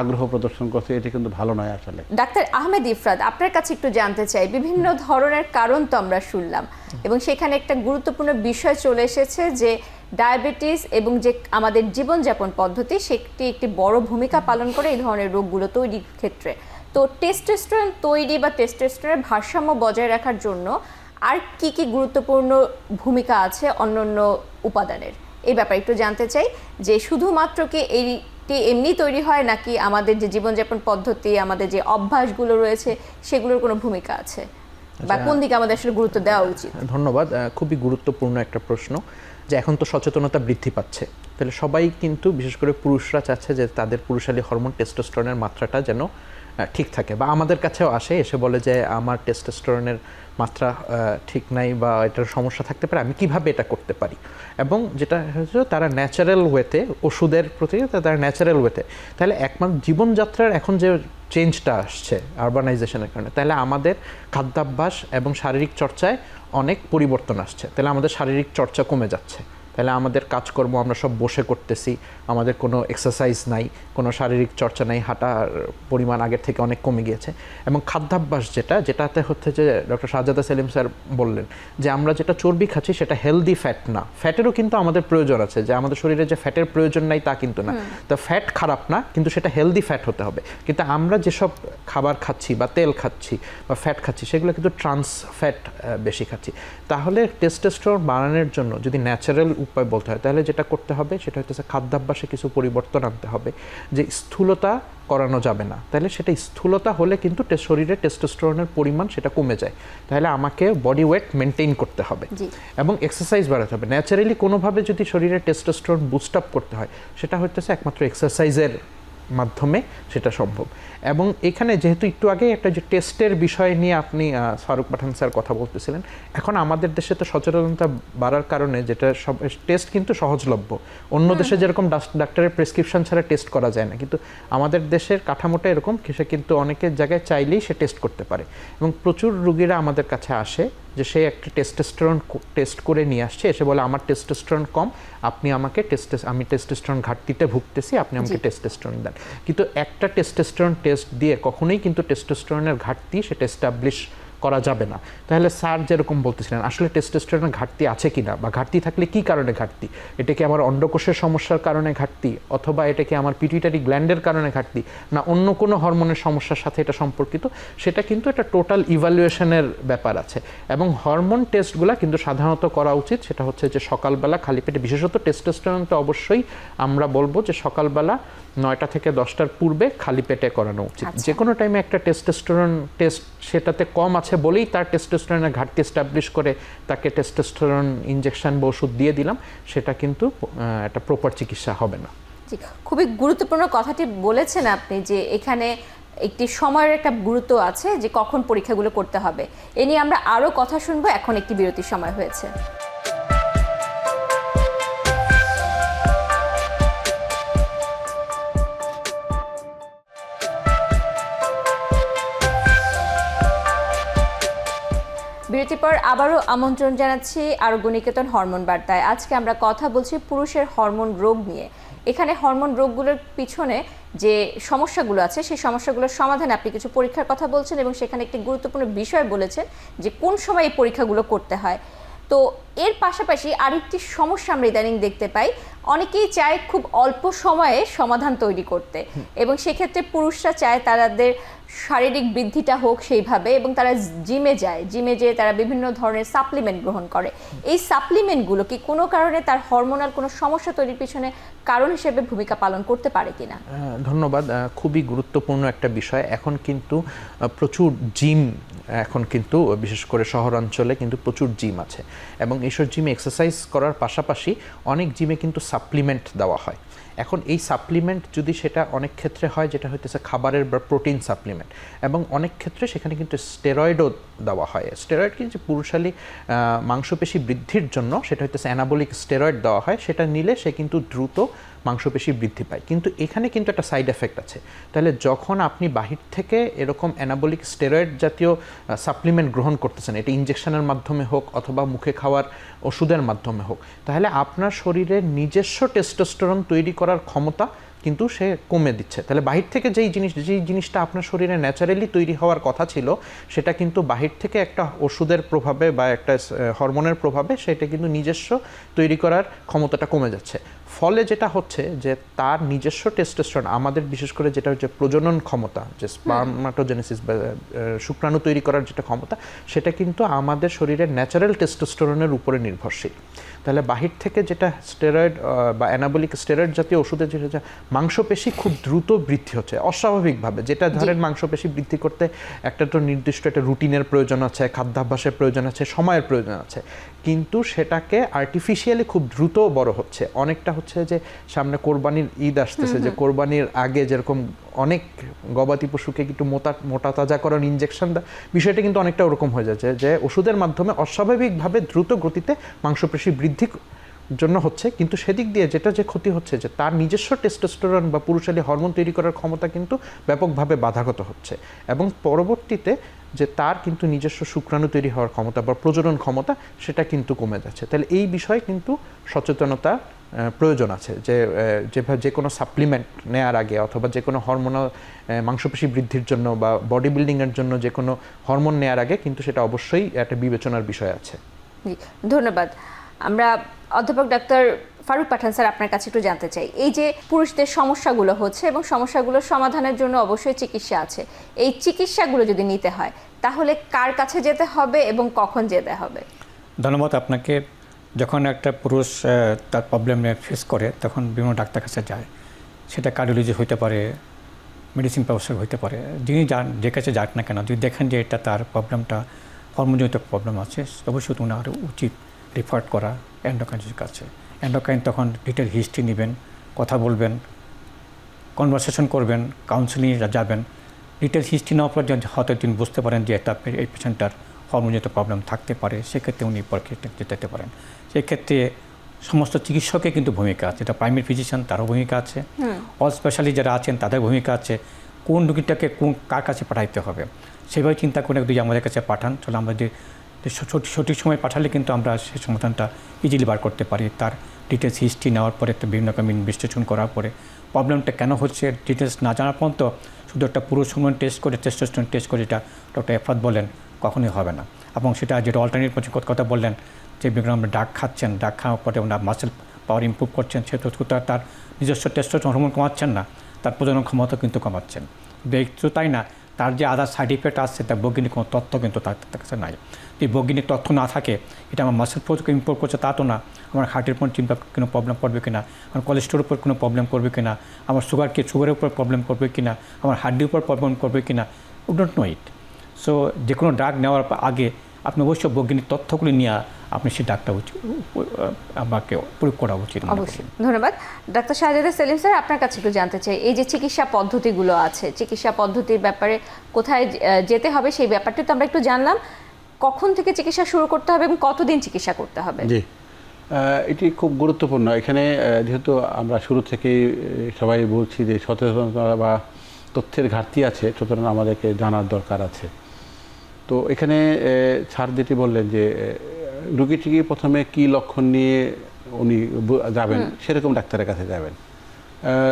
আগ্রহ প্রদর্শন করছে। এটি কিন্তু ভালো নয় আসলে। ডাক্তার আহমেদ ইফরাদ, আপনার কাছে একটু জানতে চাই, বিভিন্ন ধরনের কারণ তো আমরা শুনলাম এবং সেখানে একটা গুরুত্বপূর্ণ বিষয় চলে এসেছে যে ডায়াবেটিস এবং যে আমাদের জীবনযাপন পদ্ধতি সেটি একটি বড় ভূমিকা পালন করে এই ধরনের রোগগুলো তৈরির ক্ষেত্রে। তো টেস্টোস্টেরন তৈরি বা টেস্টোস্টেরনের ভারসাম্য বজায় রাখার জন্য আর কি কি গুরুত্বপূর্ণ ভূমিকা আছে অন্যান্য উপাদানের, এই ব্যাপারে একটু জানতে চাই যে শুধুমাত্র কি এইটি এমনি তৈরি হয় নাকি আমাদের যে জীবনযাপন পদ্ধতি, আমাদের যে অভ্যাসগুলো রয়েছে সেগুলোর কোনো ভূমিকা আছে, বা কোন দিকে আমাদের আসলে গুরুত্ব দেওয়া উচিত? ধন্যবাদ। খুবই গুরুত্বপূর্ণ একটা প্রশ্ন, যে এখন তো সচেতনতা বৃদ্ধি পাচ্ছে, তাহলে সবাই কিন্তু বিশেষ করে পুরুষরা চাচ্ছে যে তাদের পুরুষালী হরমোন টেস্টোস্টেরনের মাত্রাটা যেন ঠিক থাকে, বা আমাদের কাছেও আসে এসে বলে যে আমার টেস্টোস্টেরনের মাত্রা ঠিক নাই বা এটার সমস্যা থাকতে পারে, আমি কিভাবে এটা করতে পারি। এবং যেটা হচ্ছে তারা ন্যাচারাল ওয়েতে, ওষুধের প্রতি তারা ন্যাচারাল ওয়েতে, তাহলে একমাত্র জীবনযাত্রার এখন যে চেঞ্জটা আসছে আরবানাইজেশনের কারণে, তাহলে আমাদের খাদ্যাভ্যাস এবং শারীরিক চর্চায় অনেক পরিবর্তন আসছে, তাহলে আমাদের শারীরিক চর্চা কমে যাচ্ছে, তাহলে আমাদের কাজকর্ম আমরা সব বসে করতেছি, আমাদের কোনো এক্সারসাইজ নাই, কোনো শারীরিক চর্চা নাই, হাঁটার পরিমাণ আগের থেকে অনেক কমে গিয়েছে। এবং খাদ্যাভ্যাস যেটাতে হচ্ছে যে ডক্টর শাহজাদা সেলিম স্যার বললেন যে আমরা যেটা চর্বি খাচ্ছি সেটা হেলদি ফ্যাট না, ফ্যাটেরও কিন্তু আমাদের প্রয়োজন আছে, যে আমাদের শরীরে যে ফ্যাটের প্রয়োজন নাই তা কিন্তু না, তো ফ্যাট খারাপ না, কিন্তু সেটা হেলদি ফ্যাট হতে হবে। কিন্তু আমরা যেসব খাবার খাচ্ছি বা তেল খাচ্ছি বা ফ্যাট খাচ্ছি সেগুলো কিন্তু ট্রান্স ফ্যাট বেশি খাচ্ছি। তাহলে টেস্টোস্টেরন বাড়ানোর জন্য যদি ন্যাচারাল উপায় বলতে হয় তাহলে যেটা করতে হবে সেটা হচ্ছে খাদ্যাভ্যাসে কিছু পরিবর্তন আনতে হবে, যে স্থূলতা করানো যাবে না, তাহলে সেটা স্থূলতা হলে কিন্তু শরীরে টেস্টোস্টেরনের পরিমাণ সেটা কমে যায়, তাহলে আমাকে বডি ওয়েট মেনটেন করতে হবে এবং এক্সারসাইজ বাড়াতে হবে। ন্যাচারালি কোনোভাবে যদি শরীরে টেস্টোস্টেরন বুস্ট আপ করতে হয় সেটা হচ্ছে একমাত্র এক্সারসাইজের মাধ্যমে সেটা সম্ভব। এবং এখানে যেহেতু একটু আগে একটা যে টেস্টের বিষয় নিয়ে আপনি ফারুক পাঠান স্যার কথা বলতেছিলেন, এখন আমাদের দেশে তো সচেতনতা বাড়ার কারণে যেটা সব টেস্ট কিন্তু সহজলভ্য, অন্য দেশে যেরকম ডাক্তারের প্রেসক্রিপশন ছাড়া টেস্ট করা যায় না, কিন্তু আমাদের দেশের কাঠামোটা এরকম সে কিন্তু অনেকের জায়গায় চাইলেই সে টেস্ট করতে পারে। এবং প্রচুর রোগীরা আমাদের কাছে আসে যে সে একটা টেস্টোস্টেরন টেস্ট করে নিয়ে আসছে, এসে বলে আমার টেস্টোস্টেরন কম, আপনি আমাকে আমি টেস্টোস্টেরন ঘাটতিতে ভুগতেছি, আপনি আমাকে টেস্টোস্টেরন দেন। কিন্তু একটা টেস্টোস্টেরন টেস্ট দিয়ে কখনোই কিন্তু টেস্টোস্টেরনের ঘাটতি সেটা এস্টাবলিশ করা যাবে না। তাহলে স্যার যেরকম বলতেছিলেন আসলে টেস্টোস্টেরনের ঘাটতি আছে কিনা, বা ঘাটতি থাকলে কি কারণে ঘাটতি, এটা কি আমার অন্ডকোষের সমস্যার কারণে ঘাটতি, অথবা এটা কি আমার পিটুইটারি গ্ল্যান্ডের কারণে ঘাটতি, না অন্য কোনো হরমোনের সমস্যার সাথে এটা সম্পর্কিত, সেটা কিন্তু একটা টোটাল ইভ্যালুয়েশনের ব্যাপার আছে। এবং হরমোন টেস্টগুলো কিন্তু সাধারণত করা উচিত সেটা হচ্ছে যে সকালবেলা খালি পেটে, বিশেষত টেস্টোস্টেরনটা অবশ্যই আমরা বলবো যে সকালবেলা 9টা থেকে 10টার পূর্বে খালি পেটে করানো উচিত। যে কোনো টাইমে একটা টেস্টোস্টেরন টেস্ট সেটাতে কম আছে বলেই তার টেস্টোস্টেরনের ঘাটতি এস্টাবলিশ করে তাকে টেস্টোস্টেরন ইনজেকশন বা ওষুধ দিয়ে দিলাম, সেটা কিন্তু একটা প্রপার চিকিৎসা হবে না। জি, খুবই গুরুত্বপূর্ণ কথাটি বলেছেন আপনি, যে এখানে একটি সময়ের একটা গুরুত্ব আছে যে কখন পরীক্ষাগুলো করতে হবে। এ নিয়ে আমরা আরও কথা শুনবো, এখন একটি বিরতির সময় হয়েছে। বিরতির পর আবারও আমন্ত্রণ জানাচ্ছি আরোগ্য নিকেতন হরমোন বার্তায়। আজকে আমরা কথা বলছি পুরুষের হরমোন রোগ নিয়ে। এখানে হরমোন রোগগুলোর পিছনে যে সমস্যাগুলো আছে সেই সমস্যাগুলোর সমাধানে আপনি কিছু পরীক্ষার কথা বলছেন এবং সেখানে একটি গুরুত্বপূর্ণ বিষয় বলেছেন যে কোন সময় এই পরীক্ষাগুলো করতে হয়। তো এর পাশাপাশি আরেকটি সমস্যা আমরা ইদানিং দেখতে পাই, অনেকেই চায় খুব অল্প সময়ে সমাধান তৈরি করতে, এবং সেক্ষেত্রে পুরুষরা চায় তাদের শারীরিক বৃদ্ধিটা হোক সেইভাবে, এবং তারা জিমে যেয়ে তারা বিভিন্ন ধরনের সাপ্লিমেন্ট গ্রহণ করে। এই সাপ্লিমেন্টগুলো কি কোনো কারণে তার হরমোনাল কোনো সমস্যা তৈরির পিছনে কারণ হিসেবে ভূমিকা পালন করতে পারে কিনা? ধন্যবাদ। খুবই গুরুত্বপূর্ণ একটা বিষয়। এখন কিন্তু প্রচুর জিম, এখন কিন্তু বিশেষ করে শহরাঞ্চলে কিন্তু প্রচুর জিম আছে, এবং এইসব জিমে এক্সারসাইজ করার পাশাপাশি অনেক জিমে কিন্তু সাপ্লিমেন্ট দেওয়া হয়। এখন এই সাপ্লিমেন্ট যদি সেটা অনেক ক্ষেত্রে হয় যেটা হইতেছে খাবারের বা প্রোটিন সাপ্লিমেন্ট, এবং অনেক ক্ষেত্রে সেখানে কিন্তু স্টেরয়েডও দেওয়া হয়। স্টেরয়েড কিন্তু পুরুষালী মাংসপেশি বৃদ্ধির জন্য সেটা হইতেছে অ্যানাবলিক স্টেরয়েড দেওয়া হয়, সেটা নিলে সে কিন্তু দ্রুত মাংসপেশি বৃদ্ধি পায়। কিন্তু এখানে কিন্তু একটা সাইড এফেক্ট আছে। তাহলে যখন আপনি বাহির থেকে এরকম অ্যানাবলিক স্টেরয়েড জাতীয় সাপ্লিমেন্ট গ্রহণ করতেছেন, এটা ইনজেকশনের মাধ্যমে হোক অথবা মুখে খাওয়ার ওষুধের মাধ্যমে হোক, তাহলে আপনার শরীরে নিজস্ব টেস্টোস্টেরন তৈরি করার ক্ষমতা কিন্তু সে কমে দিচ্ছে। তাহলে বাহির থেকে যেই জিনিসটা আপনার শরীরে ন্যাচারালি তৈরি হওয়ার কথা ছিল, সেটা কিন্তু বাহির থেকে একটা ওষুধের প্রভাবে বা একটা হরমোনের প্রভাবে সেটা কিন্তু নিজস্ব তৈরি করার ক্ষমতাটা কমে যাচ্ছে। ফলে যেটা হচ্ছে যে তার নিজস্ব টেস্টোস্টেরন, আমাদের বিশেষ করে যেটা হচ্ছে প্রজনন ক্ষমতা, যে স্পার্মাটোজেনেসিস বা শুক্রাণু তৈরি করার যেটা ক্ষমতা, সেটা কিন্তু আমাদের শরীরের ন্যাচারাল টেস্টোস্টেরনের উপরে নির্ভরশীল। তাহলে বাহির থেকে যেটা স্টেরয়েড বা অ্যানাবলিক স্টেরয়েড জাতীয় ওষুধের যেটা মাংসপেশি খুব দ্রুত বৃদ্ধি হচ্ছে অস্বাভাবিকভাবে, যেটা ধরেন মাংসপেশি বৃদ্ধি করতে একটা তো নির্দিষ্ট একটা রুটিনের প্রয়োজন আছে, খাদ্যাভ্যাসের প্রয়োজন আছে, সময়ের প্রয়োজন আছে, কিন্তু সেটাকে আর্টিফিশিয়ালি খুব দ্রুত বড় হচ্ছে। অনেকটা হচ্ছে যে সামনে কোরবানির ঈদ আসতেছে, যে কোরবানির আগে যেরকম অনেক গবাদি পশুকে একটু মোটা তাজাকরণ ইনজেকশন দেয়, বিষয়টা কিন্তু অনেকটা ওরকম হয়ে যাচ্ছে, যে ওষুধের মাধ্যমে অস্বাভাবিকভাবে দ্রুত গতিতে মাংসপেশি বৃদ্ধি জন্য হচ্ছে। কিন্তু সেদিক দিয়ে যেটা যে ক্ষতি হচ্ছে, যে তার নিজস্ব টেস্টোস্টেরন বা পুরুষালী হরমোন তৈরি করার ক্ষমতা কিন্তু ব্যাপকভাবে বাধাগত হচ্ছে, এবং পরবর্তীতে যে তার কিন্তু নিজস্ব শুক্রাণু তৈরি হওয়ার ক্ষমতা বা প্রজনন ক্ষমতা সেটা কিন্তু কমে যাচ্ছে। তাহলে এই বিষয়ে কিন্তু সচেতনতা প্রয়োজন আছে, যে যেভাবে যে কোনো সাপ্লিমেন্ট নেওয়ার আগে অথবা যে কোনো হরমোনাল মাংসপেশি বৃদ্ধির জন্য বা বডি বিল্ডিংয়ের জন্য যে কোনো হরমোন নেওয়ার আগে কিন্তু সেটা অবশ্যই একটা বিবেচনার বিষয় আছে। জি, ধন্যবাদ। আমরা অধ্যাপক ডাক্তার ফারুক পাঠান স্যার, আপনার কাছে একটু জানতে চাই, এই যে পুরুষদের সমস্যাগুলো হচ্ছে এবং সমস্যাগুলোর সমাধানের জন্য অবশ্যই চিকিৎসা আছে, এই চিকিৎসাগুলো যদি নিতে হয় তাহলে কার কাছে যেতে হবে এবং কখন যেতে হবে? ধন্যবাদ আপনাকে। যখন একটা পুরুষ তার প্রবলেম নিয়ে ফেস করে, তখন বিভিন্ন ডাক্তার কাছে যায়। সেটা কার্ডিওলজি হইতে পারে, মেডিসিন প্রফেসর হইতে পারে, যিনি যান, যে কাছে যাক না কেন, যদি দেখেন যে এটা তার প্রবলেমটা হরমোনজনিত প্রবলেম আছে, অবশ্যই ওনার উচিত রিফার করা এন্ডোক্রাইনের কাছে। এন্ডোক্রাইন তখন ডিটেল হিস্ট্রি নেবেন, কথা বলবেন, কনভারসেশন করবেন, কাউন্সিলিং যাবেন। ডিটেল হিস্ট্রি নেওয়ার পর হয়তো তিনি বুঝতে পারেন যে এটা এই পেশেন্টটার হরমোনজনিত প্রবলেম থাকতে পারে, সেক্ষেত্রে উনি পরীক্ষা যেতে পারেন। সেক্ষেত্রে সমস্ত চিকিৎসকের কিন্তু ভূমিকা আছে, এটা প্রাইমারি ফিজিশিয়ান তারও ভূমিকা আছে, অল স্পেশালিস্ট যারা আছেন তাদের ভূমিকা আছে, কোন রোগীটাকে কার কাছে পাঠাইতে হবে সেভাবে চিন্তা করে যদি আমাদের কাছে পাঠান, তাহলে আমাদের সঠিক সময় পাঠালে কিন্তু আমরা সেই সমাধানটা ইজিলি বার করতে পারি। তার ডিটেলস হিস্ট্রি নেওয়ার পরে, একটা বিভিন্ন রকম বিশ্লেষণ করার পরে, প্রবলেমটা কেন হচ্ছে ডিটেলস না জানার পর্যন্ত শুধু একটা পুরুষ হরমোন টেস্ট করে, টেস্টোস্টেরন টেস্ট করে, যেটা ডক্টর এফরাত বলেন কখনোই হবে না। এবং সেটা যেটা অল্টারনেট কথা বললেন, যে বিভিন্ন আমরা ড্রাগ খাচ্ছেন, ড্রাগ খাওয়ার পরে ওনার মাসেল পাওয়ার ইমপ্রুভ করছেন, সেটা তার নিজস্ব টেস্টোস্টেরন হরমোন কমাচ্ছেন না, তার প্রজনন ক্ষমতা কিন্তু কমাচ্ছেন। কিন্তু তাই না, তার যে আদার সাইড ইফেক্ট আসছে, তার বৈজ্ঞানিক কোনো তথ্য কিন্তু তার কাছে নাই। যদি বৈজ্ঞানিক তথ্য না থাকে, এটা আমার মাসেল প্রোকে ইমপ্রুভ করছে তা তো না, আমার হার্টের উপর চিন্তা কোনো প্রবলেম করবে কিনা, আমার কোলেস্ট্রলের উপর কোনো প্রবলেম করবে কিনা, আমার সুগারের উপর প্রবলেম করবে কিনা, আমার হার্টের উপর প্রবলেম করবে কিনা, we don't know it. So যে কোনো ড্রাগ নেওয়ার আগে আপনি অবশ্যই বৈজ্ঞানিক তথ্যগুলি নিয়ে আপনি সেই ড্রাগটা আমাকে প্রয়োগ করা উচিত। অবশ্যই, ধন্যবাদ। ডাক্তার শাহজাদা সেলিম স্যার, আপনার কাছে একটু জানতে চাই, এই যে চিকিৎসা পদ্ধতিগুলো আছে, চিকিৎসা পদ্ধতির ব্যাপারে কোথায় যেতে হবে সেই ব্যাপারটা তো আমরা একটু জানলাম, কখন থেকে চিকিৎসা শুরু করতে হবে এবং কতদিন চিকিৎসা করতে হবে? জি, এটি খুব গুরুত্বপূর্ণ। এখানে যেহেতু আমরা শুরু থেকেই সবাই বলছি যে সচেতনতা বা তথ্যের ঘাটতি আছে, সুতরাং আমাদেরকে জানার দরকার আছে। তো এখানে স্যার যেটি বললেন যে রুগীটিকে প্রথমে কি লক্ষণ নিয়ে উনি যাবেন, সেরকম ডাক্তারের কাছে যাবেন।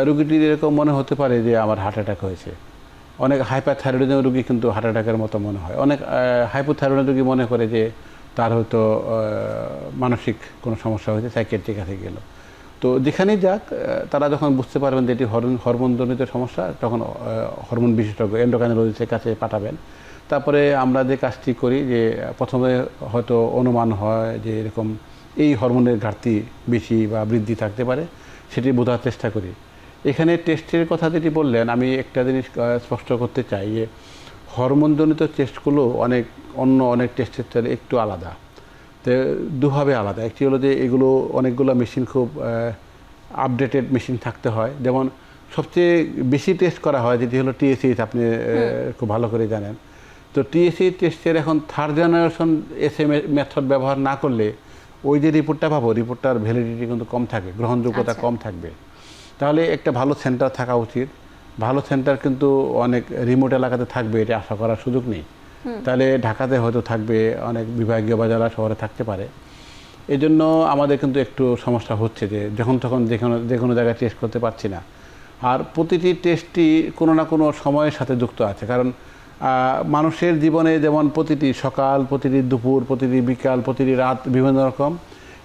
রুগীটির এরকম মনে হতে পারে যে আমার হার্ট অ্যাটাক হয়েছে। অনেক হাইপারথাইরয়েডিজম রুগী কিন্তু হার্ট অ্যাটাকের মতো মনে হয়। অনেক হাইপোথাইরয়েড রুগী মনে করে যে তার হয়তো মানসিক কোনো সমস্যা হয়েছে, সাইকিয়াট্রিক কাছে গেল। তো যেখানেই যাক, তারা যখন বুঝতে পারবেন যে এটি হরমোনজনিত সমস্যা, তখন হরমোন বিশেষজ্ঞ এন্ডোক্রাইনোলজিস্টের কাছে পাঠাবেন। তারপরে আমরা যে কাজটি করি, যে প্রথমে হয়তো অনুমান হয় যে এরকম এই হরমোনের ঘাটতি বেশি বা বৃদ্ধি থাকতে পারে, সেটি বোঝার চেষ্টা করি। এখানে টেস্টের কথা যেটি বললেন, আমি একটা জিনিস স্পষ্ট করতে চাই যে হরমোনজনিত টেস্টগুলো অনেক টেস্টের থেকে একটু আলাদা। তো দুভাবে আলাদা। একটি হলো যে এগুলো অনেকগুলো মেশিন, খুব আপডেটেড মেশিন থাকতে হয়। যেমন সবচেয়ে বেশি টেস্ট করা হয় যেটি হলো TSH, আপনি খুব ভালো করে জানেন। তো TSH টেস্টের এখন থার্ড জেনারেশন মেথড ব্যবহার না করলে ওই যে রিপোর্টটা পাবো, রিপোর্টটার ভ্যালিডিটি কিন্তু কম থাকে, গ্রহণযোগ্যতা কম থাকবে। তাহলে একটা ভালো সেন্টার থাকা উচিত। ভালো সেন্টার কিন্তু অনেক রিমোট এলাকাতে থাকবে, এটা আশা করার সুযোগ নেই। তাহলে ঢাকাতে হয়তো থাকবে, অনেক বিভাগীয় বা জেলা শহরে থাকতে পারে। এই জন্য আমাদের কিন্তু একটু সমস্যা হচ্ছে যে যখন তখন যে কোনো জায়গায় টেস্ট করতে পারছি না। আর প্রতিটি টেস্টই কোনো না কোনো সময়ের সাথে যুক্ত আছে, কারণ মানুষের জীবনে যেমন প্রতিটি সকাল, প্রতিটি দুপুর, প্রতিটি বিকাল, প্রতিটি রাত বিভিন্ন রকম,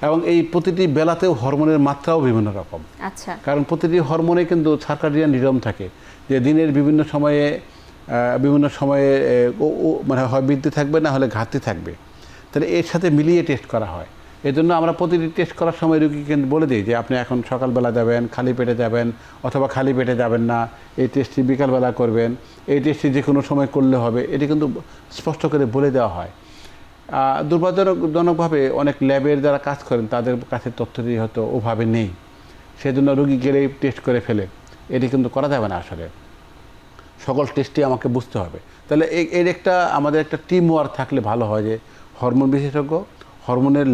এবং এই প্রতিটি বেলাতেও হরমোনের মাত্রাও বিভিন্ন রকম। আচ্ছা, কারণ প্রতিটি হরমোনে কিন্তু সার্কাডিয়ান রিদম থাকে, যে দিনের বিভিন্ন সময়ে মানে হয় বৃদ্ধি থাকবে, না হলে ঘাটতি থাকবে। তাহলে এর সাথে মিলিয়ে টেস্ট করা হয়। এই জন্য আমরা প্রতিটি টেস্ট করার সময় রোগীকে বলে দিই যে আপনি এখন সকালবেলা যাবেন, খালি পেটে যাবেন, অথবা খালি পেটে যাবেন না, এই টেস্টটি বিকালবেলা করবেন, এই টেস্টটি যে কোনো সময় করলে হবে, এটি কিন্তু স্পষ্ট করে বলে দেওয়া হয়। দুর্ভাগ্যজনকভাবে অনেক ল্যাবের যারা কাজ করেন তাদের কাছে তথ্যটি হয়তো ওভাবে নেই, সেজন্য রোগী গেলেই টেস্ট করে ফেলে। এটি কিন্তু করা যাবে না, আসলে সকল টেস্টই আমাকে বুঝতে হবে। তাহলে এর আমাদের একটা টিম ওয়ার্ক থাকলে ভালো হয়, যে হরমোন বিশেষজ্ঞ, হরমোনের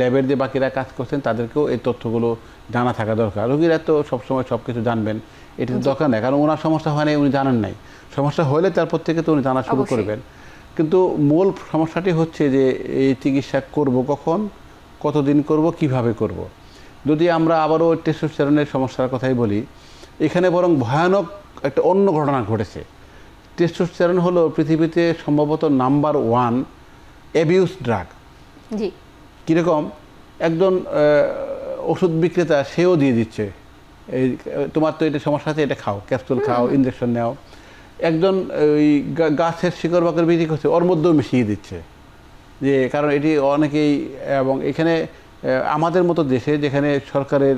ল্যাবের যে বাকিরা কাজ করছেন তাদেরকেও এই তথ্যগুলো জানা থাকা দরকার। রোগীরা তো সবসময় সব কিছু জানবেন, এটি তো দরকার নেই, কারণ ওনার সমস্যা হয় নাই, উনি জানেন নাই। সমস্যা হলে তারপর থেকে তো উনি জানা শুরু করবেন। কিন্তু মূল সমস্যাটি হচ্ছে যে এই চিকিৎসা করব কখন, কতদিন করব, কিভাবে করব। যদি আমরা আবারও টেস্টোস্টেরনের সমস্যার কথাই বলি, এখানে বরং ভয়ানক একটা অন্য ঘটনা ঘটেছে। টেস্টোস্টেরন হলো পৃথিবীতে সম্ভবত নাম্বার 1 অ্যাবিউজ ড্রাগ। জি, কীরকম, একজন ওষুধ বিক্রেতা সেও দিয়ে দিচ্ছে, এই তোমার তো এটা সমস্যা আছে, এটা খাও, ক্যাপসুল খাও, ইঞ্জেকশন নাও। একজন ওই গাছের শিকড় বাকড় বিক্রি করছে, ওর মধ্যেও মিশিয়ে দিচ্ছে, যে কারণ এটি অনেকেই, এবং এখানে আমাদের মতো দেশে যেখানে সরকারের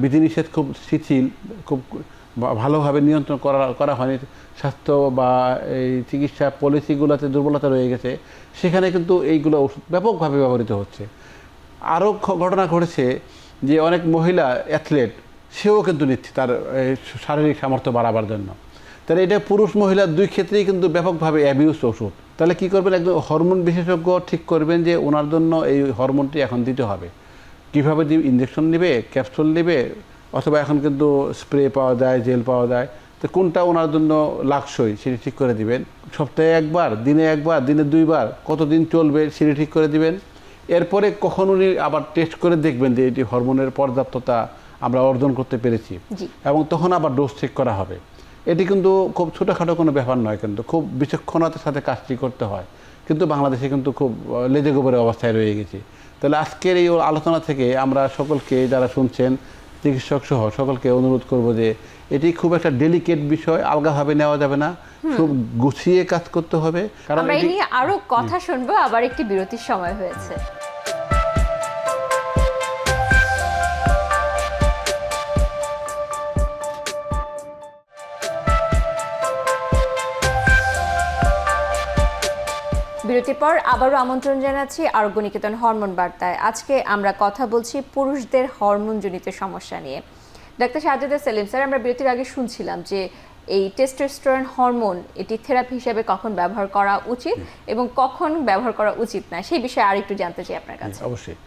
বিধিনিষেধ খুব শিথিল, খুব ভালোভাবে নিয়ন্ত্রণ করা হয়নি, স্বাস্থ্য বা এই চিকিৎসা পলিসিগুলোতে দুর্বলতা রয়ে গেছে, সেখানে কিন্তু এইগুলো ওষুধ ব্যাপকভাবে ব্যবহৃত হচ্ছে। আরও ঘটনা ঘটেছে যে অনেক মহিলা অ্যাথলেট, সেও কিন্তু নিচ্ছে তার শারীরিক সামর্থ্য বাড়াবার জন্য। তাহলে এটা পুরুষ মহিলা দুই ক্ষেত্রেই কিন্তু ব্যাপকভাবে অ্যাবিউজ ওষুধ। তাহলে কী করবেন, একজন হরমোন বিশেষজ্ঞ ঠিক করবেন যে ওনার জন্য এই হরমোনটি এখন দিতে হবে। কীভাবে ইঞ্জেকশন নেবে, ক্যাপসুল নেবে, অথবা এখন কিন্তু স্প্রে পাওয়া যায়, জেল পাওয়া যায়, তো কোনটা ওনার জন্য লাগসই সেটি ঠিক করে দিবেন। সপ্তাহে একবার, দিনে একবার, দিনে 2 বার, কতদিন চলবে সেটি ঠিক করে দিবেন। এরপরে কখন উনি আবার টেস্ট করে দেখবেন যে এটি হরমোনের পর্যাপ্ততা আমরা অর্জন করতে পেরেছি, এবং তখন আবার ডোজ ঠিক করা হবে। এটি কিন্তু খুব ছোটোখাটো কোনো ব্যাপার নয়, কিন্তু খুব বিচক্ষণতার সাথে কাজটি করতে হয়। কিন্তু বাংলাদেশে কিন্তু খুব লেজে গোবরের অবস্থায় রয়ে গেছি। তাহলে আজকের এই আলোচনা থেকে আমরা সকলকে, যারা শুনছেন, চিকিৎসক সহ সকলকে অনুরোধ করব যে এটি খুব একটা ডেলিকেট বিষয়, আলগাভাবে নেওয়া যাবে না, খুব গুছিয়ে কাজ করতে হবে। কারণ আমরা এই নিয়ে আরো কথা শুনবো, আবার একটি বিরতির সময় হয়েছে। বিরতির পর আবারও আমন্ত্রণ জানাচ্ছি আরোগ্য নিকেতন হরমোন বার্তায়। আজকে আমরা কথা বলছি পুরুষদের হরমোনজনিত সমস্যা নিয়ে। ডাক্তার সাজ্জাদা সেলিম স্যার, আমরা বিরতির আগে শুনছিলাম যে এই টেস্টোস্টেরন হরমোন এটি থেরাপি হিসেবে কখন ব্যবহার করা উচিত এবং কখন ব্যবহার করা উচিত না, সেই বিষয়ে আরেকটু জানতে চাই আপনার কাছে। অবশ্যই,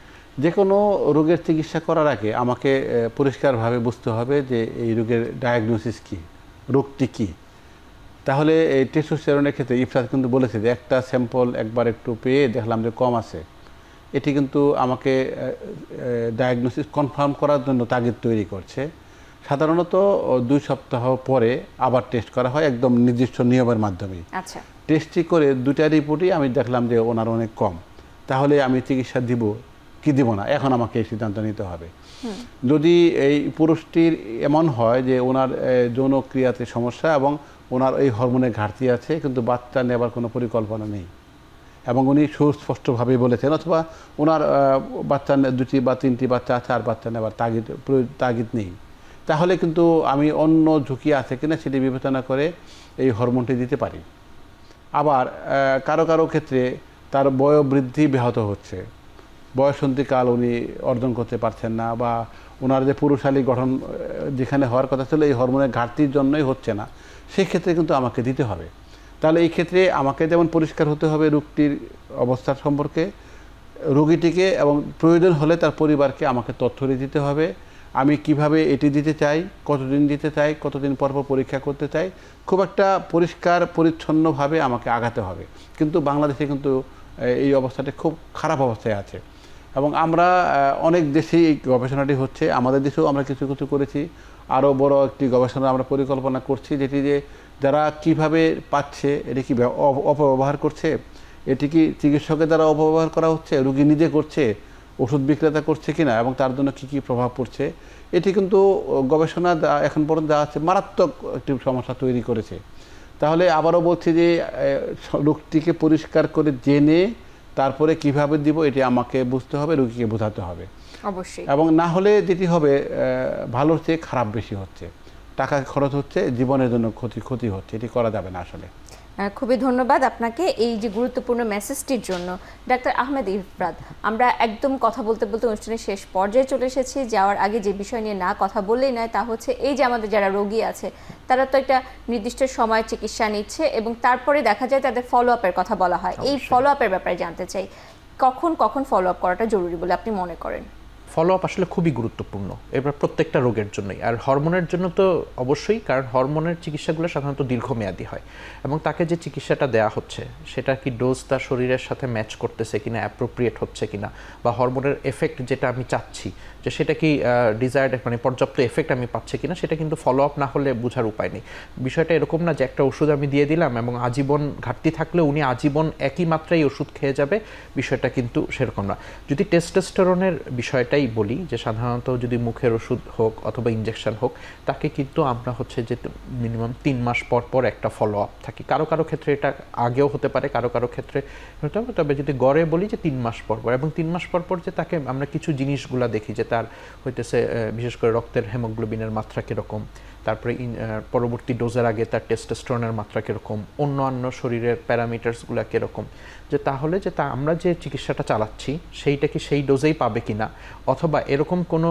যে কোনো রোগের চিকিৎসা করার আগে আমাকে পরিষ্কারভাবে বুঝতে হবে যে এই রোগের ডায়াগনোসিস কী, রোগটি কী। তাহলে এই টেস্টোস্টেরনের ক্ষেত্রে ইফরাত কিন্তু বলেছে যে একটা স্যাম্পল একবার একটু পেয়ে দেখলাম যে কম আছে, এটি কিন্তু আমাকে ডায়াগনোসিস কনফার্ম করার জন্য তাগিদ তৈরি করছে। সাধারণত 2 সপ্তাহ পরে আবার টেস্ট করা হয়, একদম নির্দিষ্ট নিয়মের মাধ্যমে। আচ্ছা, টেস্টটি করে 2টা রিপোর্টই আমি দেখলাম যে ওনার অনেক কম, তাহলে আমি চিকিৎসা দিব কি দিব না, এখন আমাকে এই সিদ্ধান্ত নিতে হবে। যদি এই পুরুষটির এমন হয় যে ওনার যৌনক্রিয়াতে সমস্যা এবং ওনার এই হরমোনের ঘাটতি আছে, কিন্তু বাচ্চা নেবার কোনো পরিকল্পনা নেই, এবং উনি সুস্পষ্টভাবেই বলেছেন, অথবা ওনার বাচ্চা 2টি বা 3টি বাচ্চা আছে আর বাচ্চা নেবার তাগিদ নেই, তাহলে কিন্তু আমি অন্য ঝুঁকি আছে কিনা সেটি বিবেচনা করে এই হরমোনটি দিতে পারি। আবার কারো কারো ক্ষেত্রে তার বয়োবৃদ্ধি ব্যাহত হচ্ছে, বয়সন্ধিকাল উনি অর্জন করতে পারছেন না, বা ওনার যে পুরুষালী গঠন যেখানে হওয়ার কথা ছিল এই হরমোনের ঘাটতির জন্যই হচ্ছে না, সেক্ষেত্রে কিন্তু আমাকে দিতে হবে। তাহলে এই ক্ষেত্রে আমাকে যেমন পরিষ্কার হতে হবে রোগটির অবস্থার সম্পর্কে, রোগীটিকে, এবং প্রয়োজন হলে তার পরিবারকে আমাকে তথ্য দিতে হবে, আমি কিভাবে এটি দিতে চাই, কতদিন দিতে চাই, কতদিন পর পর পরীক্ষা করতে চাই, খুব একটা পরিষ্কার পরিচ্ছন্নভাবে আমাকে আগাতে হবে। কিন্তু বাংলাদেশে কিন্তু এই অবস্থাটি খুব খারাপ অবস্থায় আছে এবং আমরা অনেক দেশেই এই গবেষণাটি হচ্ছে, আমাদের দেশেও আমরা কিছু কিছু করেছি। আরও বড় একটি গবেষণা আমরা পরিকল্পনা করছি, যেটি যে যারা কিভাবে পাচ্ছে, এটি কি অপব্যবহার করছে, এটি কি চিকিৎসকের দ্বারা অপব্যবহার করা হচ্ছে, রোগী নিজে করছে, ওষুধ বিক্রেতা করছে কিনা এবং তার জন্য কী কী প্রভাব পড়ছে, এটি কিন্তু গবেষণা এখন পর্যন্ত দেওয়া আছে মারাত্মক একটি সমস্যা তৈরি করেছে। তাহলে আবারও বলছি যে রোগটিকে পরিষ্কার করে জেনে তারপরে কিভাবে দিব এটি আমাকে বুঝতে হবে, রোগীকে বোঝাতে হবে অবশ্যই। এবং না হলে যেটি হবে ভালোর চেয়ে খারাপ বেশি হচ্ছে, টাকা খরচ হচ্ছে, জীবনের জন্য ক্ষতি হচ্ছে, এটি করা যাবে না আসলে। খুবই ধন্যবাদ আপনাকে এই যে গুরুত্বপূর্ণ মেসেজটির জন্য ডাক্তার আহমেদ ইফরাত। আমরা একদম কথা বলতে বলতে অনুষ্ঠানের শেষ পর্যায়ে চলে এসেছি। যাওয়ার আগে যে বিষয় নিয়ে না কথা বললেই নয় তা হচ্ছে এই যে আমাদের যারা রোগী আছে তারা তো একটা নির্দিষ্ট সময় চিকিৎসা নিচ্ছে এবং তারপরে দেখা যায় তাদের ফলো আপের কথা বলা হয়। এই ফলো আপের ব্যাপারে জানতে চাই, কখন কখন ফলো আপ করাটা জরুরি বলে আপনি মনে করেন? ফলো আপ আসলে খুবই গুরুত্বপূর্ণ এবার প্রত্যেকটা রোগের জন্যই, আর হরমোনের জন্য তো অবশ্যই, কারণ হরমোনের চিকিৎসাগুলো সাধারণত দীর্ঘমেয়াদী হয় এবং তাকে যে চিকিৎসাটা দেওয়া হচ্ছে সেটা কি ডোজ তার শরীরের সাথে ম্যাচ করতেছে কিনা, অ্যাপ্রোপ্রিয়েট হচ্ছে কিনা, বা হরমোনের এফেক্ট যেটা আমি চাচ্ছি যে সেটা কি ডিজায়ার্ড মানে পর্যাপ্ত এফেক্ট আমি পাচ্ছি কিনা, সেটা কিন্তু ফলো আপ না হলে বোঝার উপায় নেই। বিষয়টা এরকম না যে একটা ওষুধ আমি দিয়ে দিলাম এবং আজীবন ঘাটতি থাকলে উনি আজীবন একই মাত্রায় ওষুধ খেয়ে যাবে, বিষয়টা কিন্তু সেরকম না। যদি টেস্টোস্টেরনের বিষয়টাই বলি, যে সাধারণত যদি মুখের ওষুধ হোক অথবা ইনজেকশন হোক, তাকে কিন্তু আমরা হচ্ছে যে মিনিমাম 3 মাস পর পর একটা ফলো আপ থাকি। কারো কারো ক্ষেত্রে এটা আগেও হতে পারে, কারো কারো ক্ষেত্রে হতে হবে, তবে যদি গড়ে বলি যে 3 মাস পর পর, এবং 3 মাস পর পর যে তাকে আমরা কিছু জিনিসগুলা দেখি যে তার হইতেছে বিশেষ করে রক্তের হেমোগ্লোবিনের মাত্রা কীরকম, তারপরে পরবর্তী ডোজের আগে তার টেস্টোস্টেরনের মাত্রা কীরকম, অন্যান্য শরীরের প্যারামিটার্সগুলো কীরকম, যে তাহলে যে আমরা যে চিকিৎসাটা চালাচ্ছি সেইটা কি সেই ডোজেই পাবে কিনা, অথবা এরকম কোনো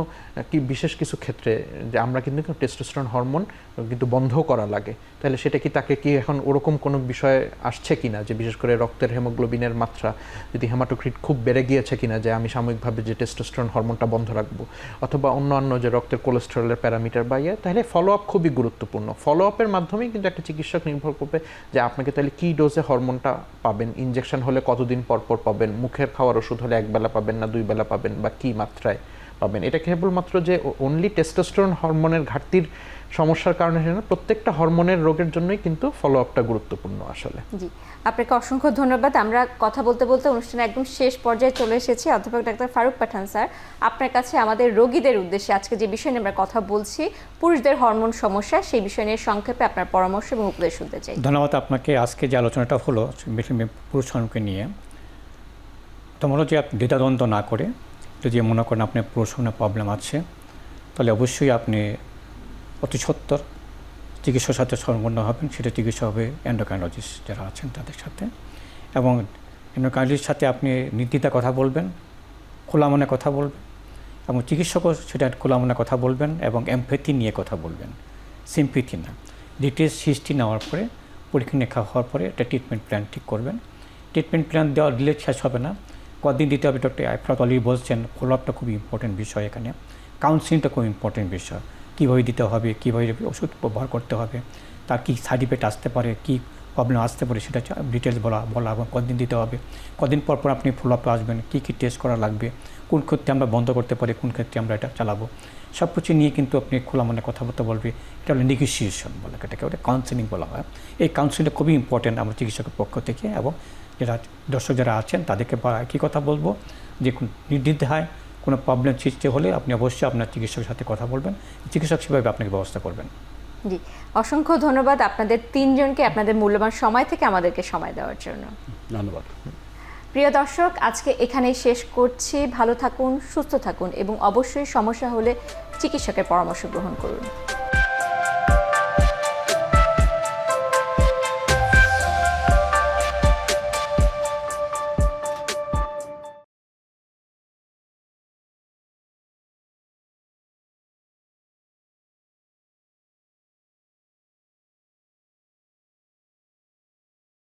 কি বিশেষ কিছু ক্ষেত্রে যে আমরা কিন্তু টেস্টোস্টেরন হরমোন কিন্তু বন্ধ করা লাগে, তাহলে সেটা কি তাকে কি এখন ওরকম কোনো বিষয় আসছে কিনা, যে বিশেষ করে রক্তের হেমোগ্লোবিনের মাত্রা যদি হেমাটোক্রিট খুব বেড়ে গিয়েছে কিনা, যে আমি সাময়িকভাবে যে টেস্টোস্টেরন হরমোনটা বন্ধ রাখবো, অথবা অন্যান্য যে রক্তের কোলেস্টেরলের প্যারামিটার বা তাহলে ফলো আপ খুবই গুরুত্বপূর্ণ। ফলো আপের মাধ্যমেই কিন্তু একটা চিকিৎসক নির্ভর করবে যে আপনাকে তাহলে কী ডোজে হরমোনটা পাবেন, ইনজেকশন হলে কতদিন পর পর পাবেন, মুখের খাওয়ার ওষুধ হলে 1 বেলা পাবেন না 2 বেলা পাবেন, বা কী মাত্রায় পাবেন। এটা কেবলমাত্র যে অনলি টেস্টোস্টেরন হরমোনের ঘাটতির সমস্যার কারণে না, প্রত্যেকটা হরমোনের রোগের জন্যই কিন্তু ফলো আপটা গুরুত্বপূর্ণ আসলে। জি, আপনাকে অসংখ্য ধন্যবাদ। আমরা কথা বলতে বলতে অনুষ্ঠানে একদম শেষ পর্যায়ে চলে এসেছি। অধ্যাপক ডাক্তার ফারুক পাঠান স্যার, আপনার কাছে আমাদের রোগীদের উদ্দেশ্যে আজকে যে বিষয় নিয়ে আমরা কথা বলছি, পুরুষদের হরমোন সমস্যা, সেই বিষয় নিয়ে সংক্ষেপে আপনার পরামর্শ এবং উপদেশ শুনতে চাই। ধন্যবাদ আপনাকে। আজকে যে আলোচনাটা হলো পুরুষ হরমোনকে নিয়ে, তোমরা যে আপনি দ্বিধাদ্বন্দ্ব না করে যদি মনে করেন আপনার পুরুষ হরমোনের প্রবলেম আছে, তাহলে অবশ্যই আপনি অতি সত্বর চিকিৎসার সাথে সম্পন্ন হবেন। সেটা চিকিৎসা হবে এন্ডোক্রাইনোলজিস্ট যারা আছেন তাদের সাথে, এবং এন্ডোক্রাইনোলজিস্টের সাথে আপনি নির্দ্বিধায় কথা বলবেন, খোলা মনে কথা বলবেন, এবং চিকিৎসকও সেটা খোলা মনে কথা বলবেন এবং এমপ্যাথি নিয়ে কথা বলবেন, সিম্পিথি না। ডিটেলস হিস্ট্রি নেওয়ার পরে, পরীক্ষা নিরীক্ষা হওয়ার পরে একটা ট্রিটমেন্ট প্ল্যান ঠিক করবেন। ট্রিটমেন্ট প্ল্যান দিলে শেষ হবে না, কদিন দিতে হবে। ডক্টর ইফরাত অলরেডি বলছেন ফলো আপটা খুব ইম্পর্টেন্ট বিষয়, এখানে কাউন্সিলিংটা খুব ইম্পর্টেন্ট বিষয়। কীভাবে দিতে হবে, কীভাবে ওষুধ ব্যবহার করতে হবে, তার কী সাইড ইফেক্ট আসতে পারে, কী প্রবলেম আসতে পারে, সেটা ডিটেলস বলা এবং কদিন দিতে হবে, কদিন পর পর আপনি ফলো আপে আসবেন, কী কী টেস্ট করা লাগবে, কোন ক্ষেত্রে আমরা বন্ধ করতে পারি, কোন ক্ষেত্রে আমরা এটা চালাবো, সব কিছু নিয়ে কিন্তু আপনি খোলা মনে কথাবার্তা বলবে। এটা হলো নেগোসিয়েশন বলে, এটাকে ওটা কাউন্সিলিং বলা হয়। এই কাউন্সিলিংটা খুবই ইম্পর্টেন্ট আমার চিকিৎসকের পক্ষ থেকে, এবং যারা দর্শক যারা আছেন তাদেরকে একই কথা বলবো যে নির্দ্বিধায় কোনো প্রবলেম সৃষ্টি হলে আপনি অবশ্যই আপনার চিকিৎসকের সাথে কথা বলবেন, চিকিৎসক সেভাবে আপনাকে ব্যবস্থা করবেন। জি, অসংখ্য ধন্যবাদ আপনাদের তিনজনকে আপনাদের মূল্যবান সময় থেকে আমাদেরকে সময় দেওয়ার জন্য। ধন্যবাদ। প্রিয় দর্শক, আজকে এখানেই শেষ করছি। ভালো থাকুন, সুস্থ থাকুন এবং অবশ্যই সমস্যা হলে চিকিৎসকের পরামর্শ গ্রহণ করুন।